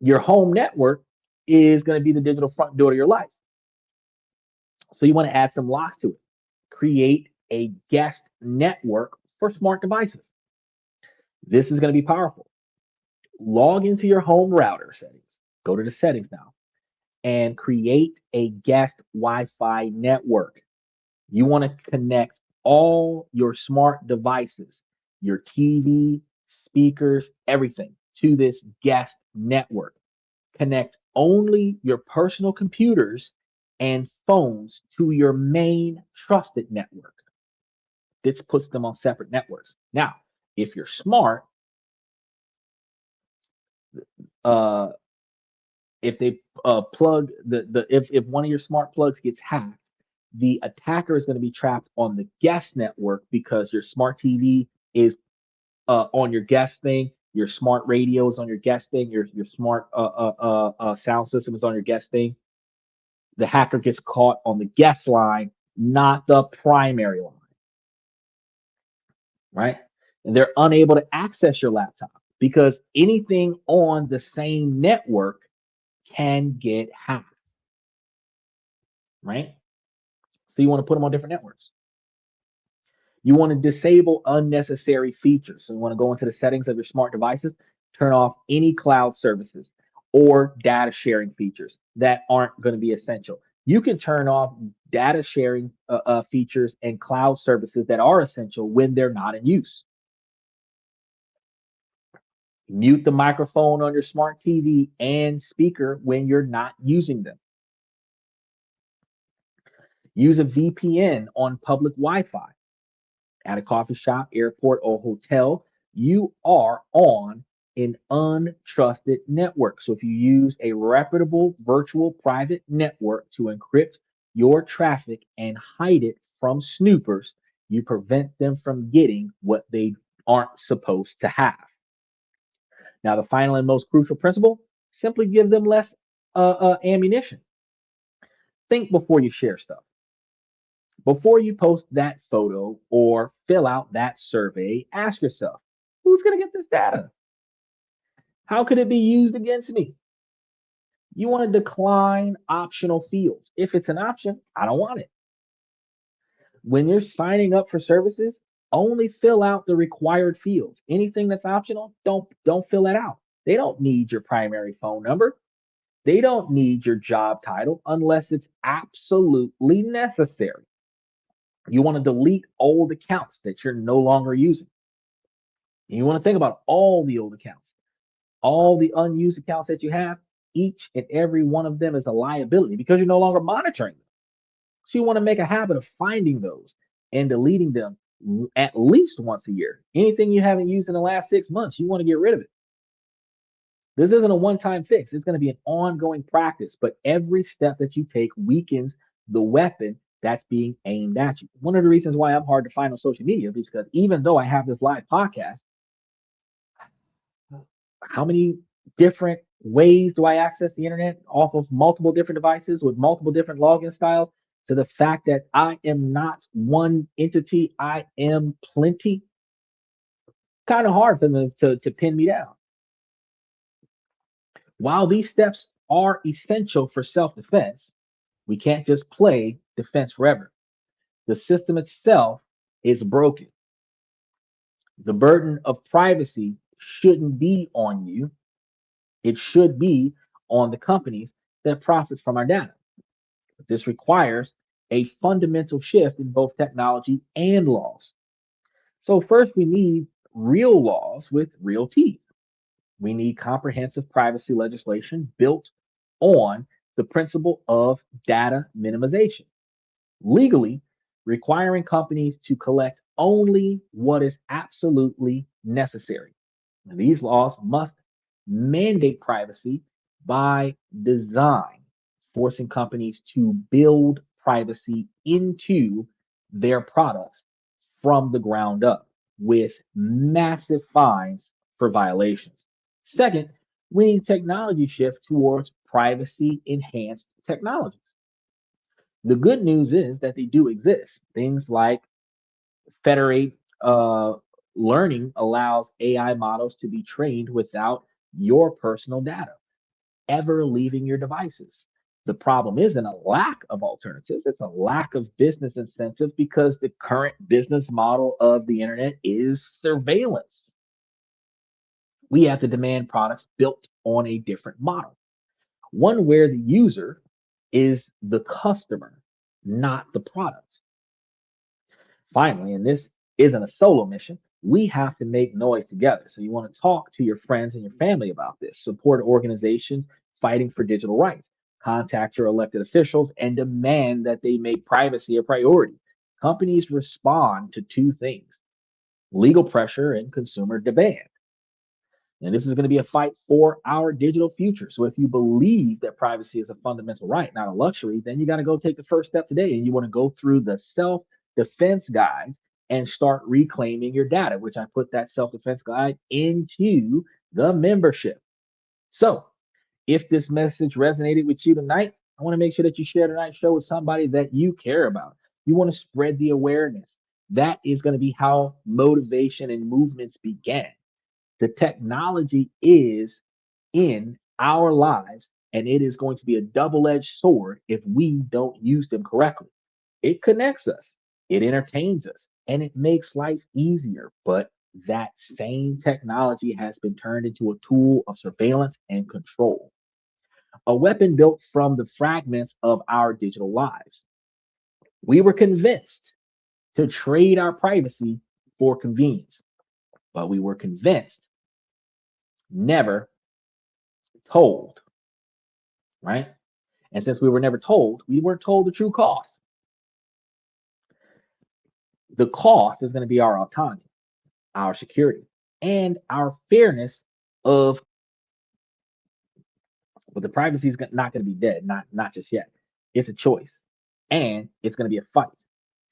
your home network is going to be the digital front door to your life. So you want to add some locks to it. Create a guest network for smart devices. This is going to be powerful. Log into your home router settings. Go to the settings now and create a guest Wi-Fi network. You want to connect all your smart devices, your TV, speakers, everything to this guest network. Connect only your personal computers and phones to your main trusted network. This puts them on separate networks. Now, if you're smart, uh, if they plug if one of your smart plugs gets hacked, the attacker is going to be trapped on the guest network because your smart TV is on your guest thing, your smart radio is on your guest thing, your smart sound system is on your guest thing. The hacker gets caught on the guest line, not the primary line, right? And they're unable to access your laptop because anything on the same network can get hacked, right? So you want to put them on different networks. You want to disable unnecessary features. So you want to go into the settings of your smart devices, turn off any cloud services or data sharing features that aren't going to be essential. You can turn off data sharing features and cloud services that are essential when they're not in use. Mute the microphone on your smart TV and speaker when you're not using them. Use a VPN on public Wi Fi. At a coffee shop, airport, or hotel, you are on an untrusted network. So if you use a reputable virtual private network to encrypt your traffic and hide it from snoopers, you prevent them from getting what they aren't supposed to have. Now, the final and most crucial principle, simply give them less ammunition. Think before you share stuff. Before you post that photo or fill out that survey, ask yourself, who's going to get this data? How could it be used against me? You want to decline optional fields. If it's an option, I don't want it. When you're signing up for services, only fill out the required fields. Anything that's optional, don't fill that out. They don't need your primary phone number. They don't need your job title unless it's absolutely necessary. You want to delete old accounts that you're no longer using. And you want to think about all the old accounts, all the unused accounts that you have. Each and every one of them is a liability because you're no longer monitoring them. So you want to make a habit of finding those and deleting them at least once a year. Anything you haven't used in the last 6 months, you want to get rid of it. This isn't a one time fix. It's going to be an ongoing practice, but every step that you take weakens the weapon that's being aimed at you. One of the reasons why I'm hard to find on social media is because even though I have this live podcast, how many different ways do I access the internet off of multiple different devices with multiple different login styles? To the fact that I am not one entity, I am plenty, kind of hard for them to pin me down. While these steps are essential for self defense, we can't just play defense forever. The system itself is broken. The burden of privacy shouldn't be on you. It should be on the companies that profit from our data. This requires a fundamental shift in both technology and laws. So first we need real laws with real teeth. We need comprehensive privacy legislation built on the principle of data minimization, legally requiring companies to collect only what is absolutely necessary. And these laws must mandate privacy by design, forcing companies to build privacy into their products from the ground up with massive fines for violations. Second, we need technology shift towards privacy enhanced technologies. The good news is that they do exist. Things like federate learning allows AI models to be trained without your personal data ever leaving your devices. The problem isn't a lack of alternatives, it's a lack of business incentive because the current business model of the internet is surveillance. We have to demand products built on a different model, one where the user is the customer, not the product. Finally, and this isn't a solo mission, we have to make noise together. So you want to talk to your friends and your family about this, support organizations fighting for digital rights, contact your elected officials, and demand that they make privacy a priority. Companies respond to two things: legal pressure and consumer demand. And this is going to be a fight for our digital future. So if you believe that privacy is a fundamental right, not a luxury, then you got to go take the first step today. And you want to go through the self defense guides and start reclaiming your data, which I put that self defense guide into the membership. So if this message resonated with you tonight, I want to make sure that you share tonight's show with somebody that you care about. You want to spread the awareness. That is going to be how motivation and movements began. The technology is in our lives and it is going to be a double-edged sword if we don't use them correctly. It connects us, it entertains us, and it makes life easier. But that same technology has been turned into a tool of surveillance and control, a weapon built from the fragments of our digital lives. We were convinced to trade our privacy for convenience, but we were convinced, never told, right? And since we were never told, we weren't told the true cost. The cost is going to be our autonomy, our security, and our fairness of, but the privacy is not going to be dead, not just yet. It's a choice, and it's going to be a fight.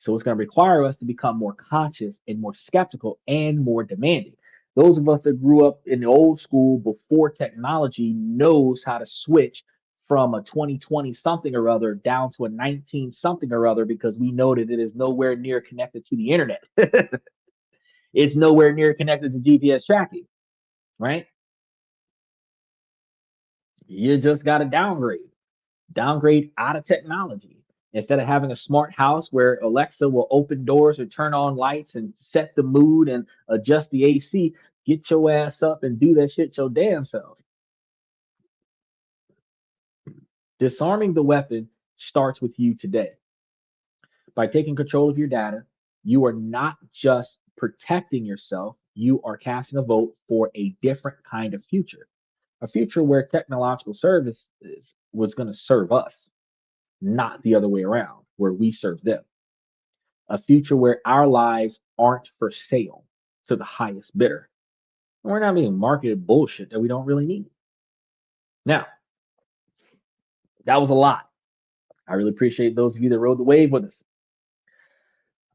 So it's going to require us to become more conscious and more skeptical and more demanding. Those of us that grew up in the old school before technology knows how to switch from a 2020 something or other down to a 19 something or other, because we know that it is nowhere near connected to the internet. It's nowhere near connected to GPS tracking, right? You just got to downgrade out of technology. Instead of having a smart house where Alexa will open doors or turn on lights and set the mood and adjust the AC, get your ass up and do that shit your damn self. Disarming the weapon starts with you today. By taking control of your data, you are not just protecting yourself, you are casting a vote for a different kind of future. A future where technological services was going to serve us, not the other way around, where we serve them. A future where our lives aren't for sale to the highest bidder. We're not being marketed bullshit that we don't really need. Now, that was a lot. I really appreciate those of you that rode the wave with us.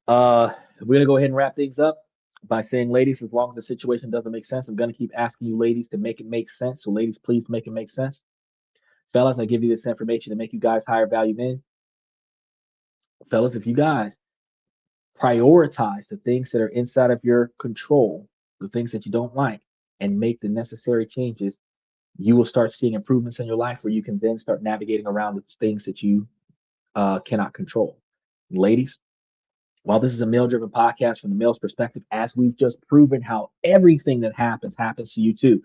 We're gonna go ahead and wrap things up by saying, ladies, as long as the situation doesn't make sense, I'm gonna keep asking you, ladies, to make it make sense. So, ladies, please make it make sense. Fellas, I give you this information to make you guys higher value men. Fellas, if you guys prioritize the things that are inside of your control, the things that you don't like, and make the necessary changes, you will start seeing improvements in your life where you can then start navigating around the things that you cannot control. Ladies, while this is a male driven podcast from the male's perspective, as we've just proven how everything that happens to you too.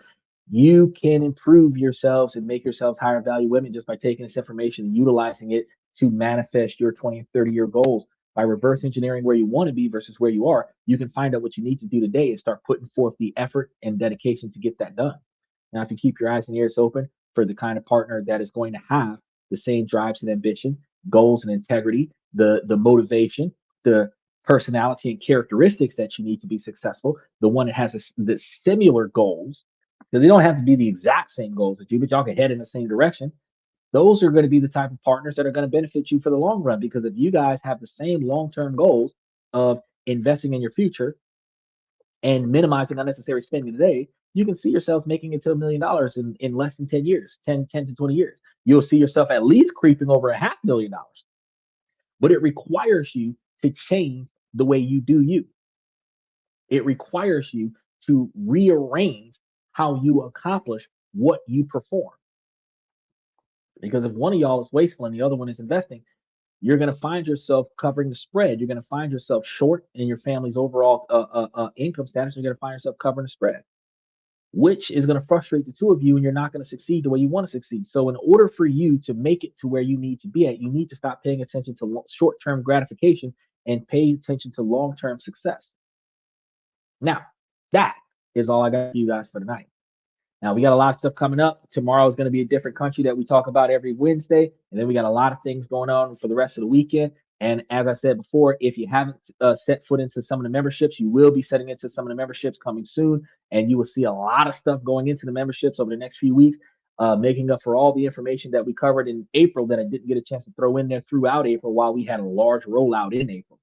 You can improve yourselves and make yourselves higher value women just by taking this information and utilizing it to manifest your 20 and 30-year goals. By reverse engineering where you want to be versus where you are, you can find out what you need to do today and start putting forth the effort and dedication to get that done. Now, if you keep your eyes and ears open for the kind of partner that is going to have the same drives and ambition, goals and integrity, the motivation, the personality and characteristics that you need to be successful, the one that has the similar goals, because they don't have to be the exact same goals as you, but y'all can head in the same direction. Those are going to be the type of partners that are going to benefit you for the long run. Because if you guys have the same long-term goals of investing in your future and minimizing unnecessary spending today, you can see yourself making it to $1 million in less than 10 years, 10 to 20 years. You'll see yourself at least creeping over $500,000. But it requires you to change the way you do you. It requires you to rearrange how you accomplish what you perform. Because if one of y'all is wasteful and the other one is investing, you're going to find yourself covering the spread. You're going to find yourself short in your family's overall income status. You're going to find yourself covering the spread, which is going to frustrate the two of you, and you're not going to succeed the way you want to succeed. So in order for you to make it to where you need to be at, you need to stop paying attention to short-term gratification and pay attention to long-term success. Now, that is all I got for you guys for tonight. Now, we got a lot of stuff coming up. Tomorrow is going to be a different country that we talk about every Wednesday. And then we got a lot of things going on for the rest of the weekend. And as I said before, if you haven't set foot into some of the memberships, you will be setting into some of the memberships coming soon. And you will see a lot of stuff going into the memberships over the next few weeks, making up for all the information that we covered in April that I didn't get a chance to throw in there throughout April while we had a large rollout in April.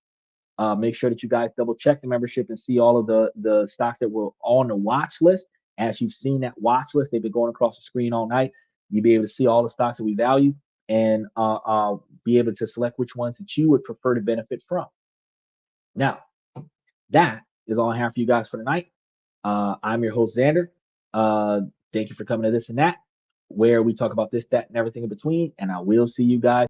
Make sure that you guys double check the membership and see all of the stocks that were on the watch list. As you've seen that watch list, they've been going across the screen all night. You'll be able to see all the stocks that we value and be able to select which ones that you would prefer to benefit from. Now, that is all I have for you guys for tonight. I'm your host, Xander. Thank you for coming to this and that. where we talk about this, that, and everything in between. And I will see you guys.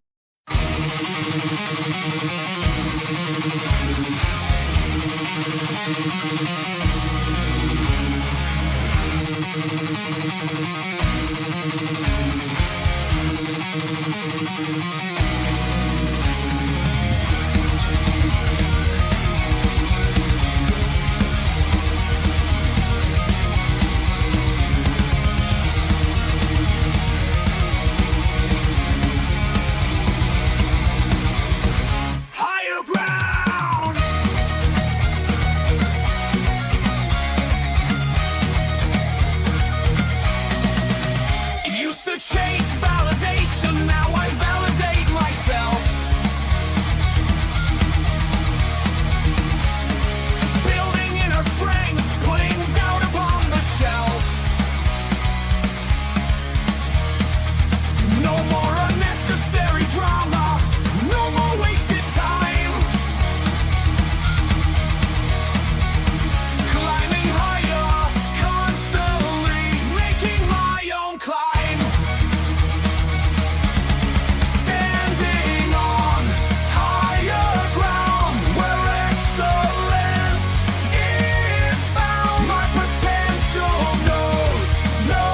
Higher ground. Used to chase validation, now I validate myself. Building inner strength, putting doubt upon the shelf. No more unnecessary drama, no more wasted time. Climbing higher, constantly making my own climb. Standing on higher ground where excellence is found. My potential knows no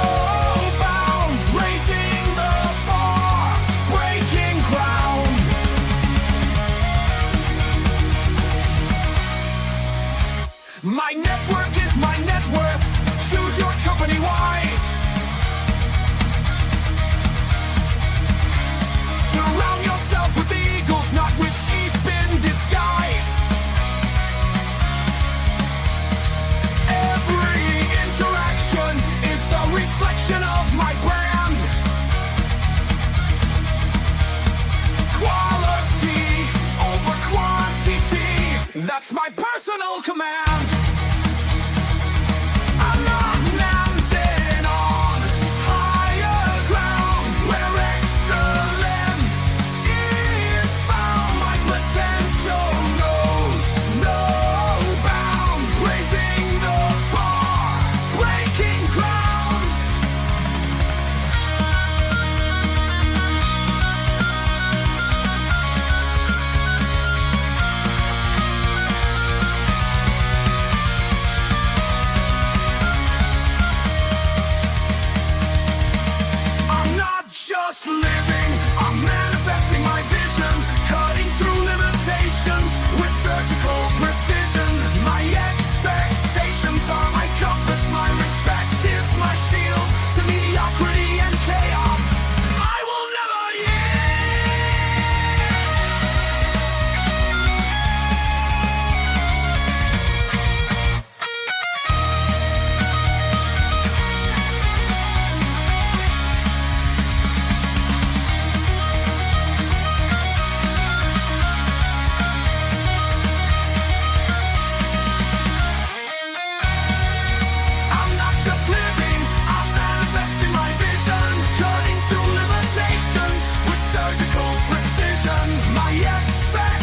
bounds, raising the bar, breaking ground. My network is my net worth. Choose your company wise. Surround yourself with eagles, not with sheep in disguise. Every interaction is a reflection of my brand. Quality over quantity, that's my personal command. I'm not landing on higher ground where excellence is found. My potential knows no bounds, raising the bar, breaking ground. I'm not just living, I'm manifesting my vision, cutting through limitations with surgical precision. My expectations are my compass, my respect is my shield to mediocrity and chaos. I will never I'm not just living, I'm manifesting my vision, cutting through limitations with surgical precision. My expectations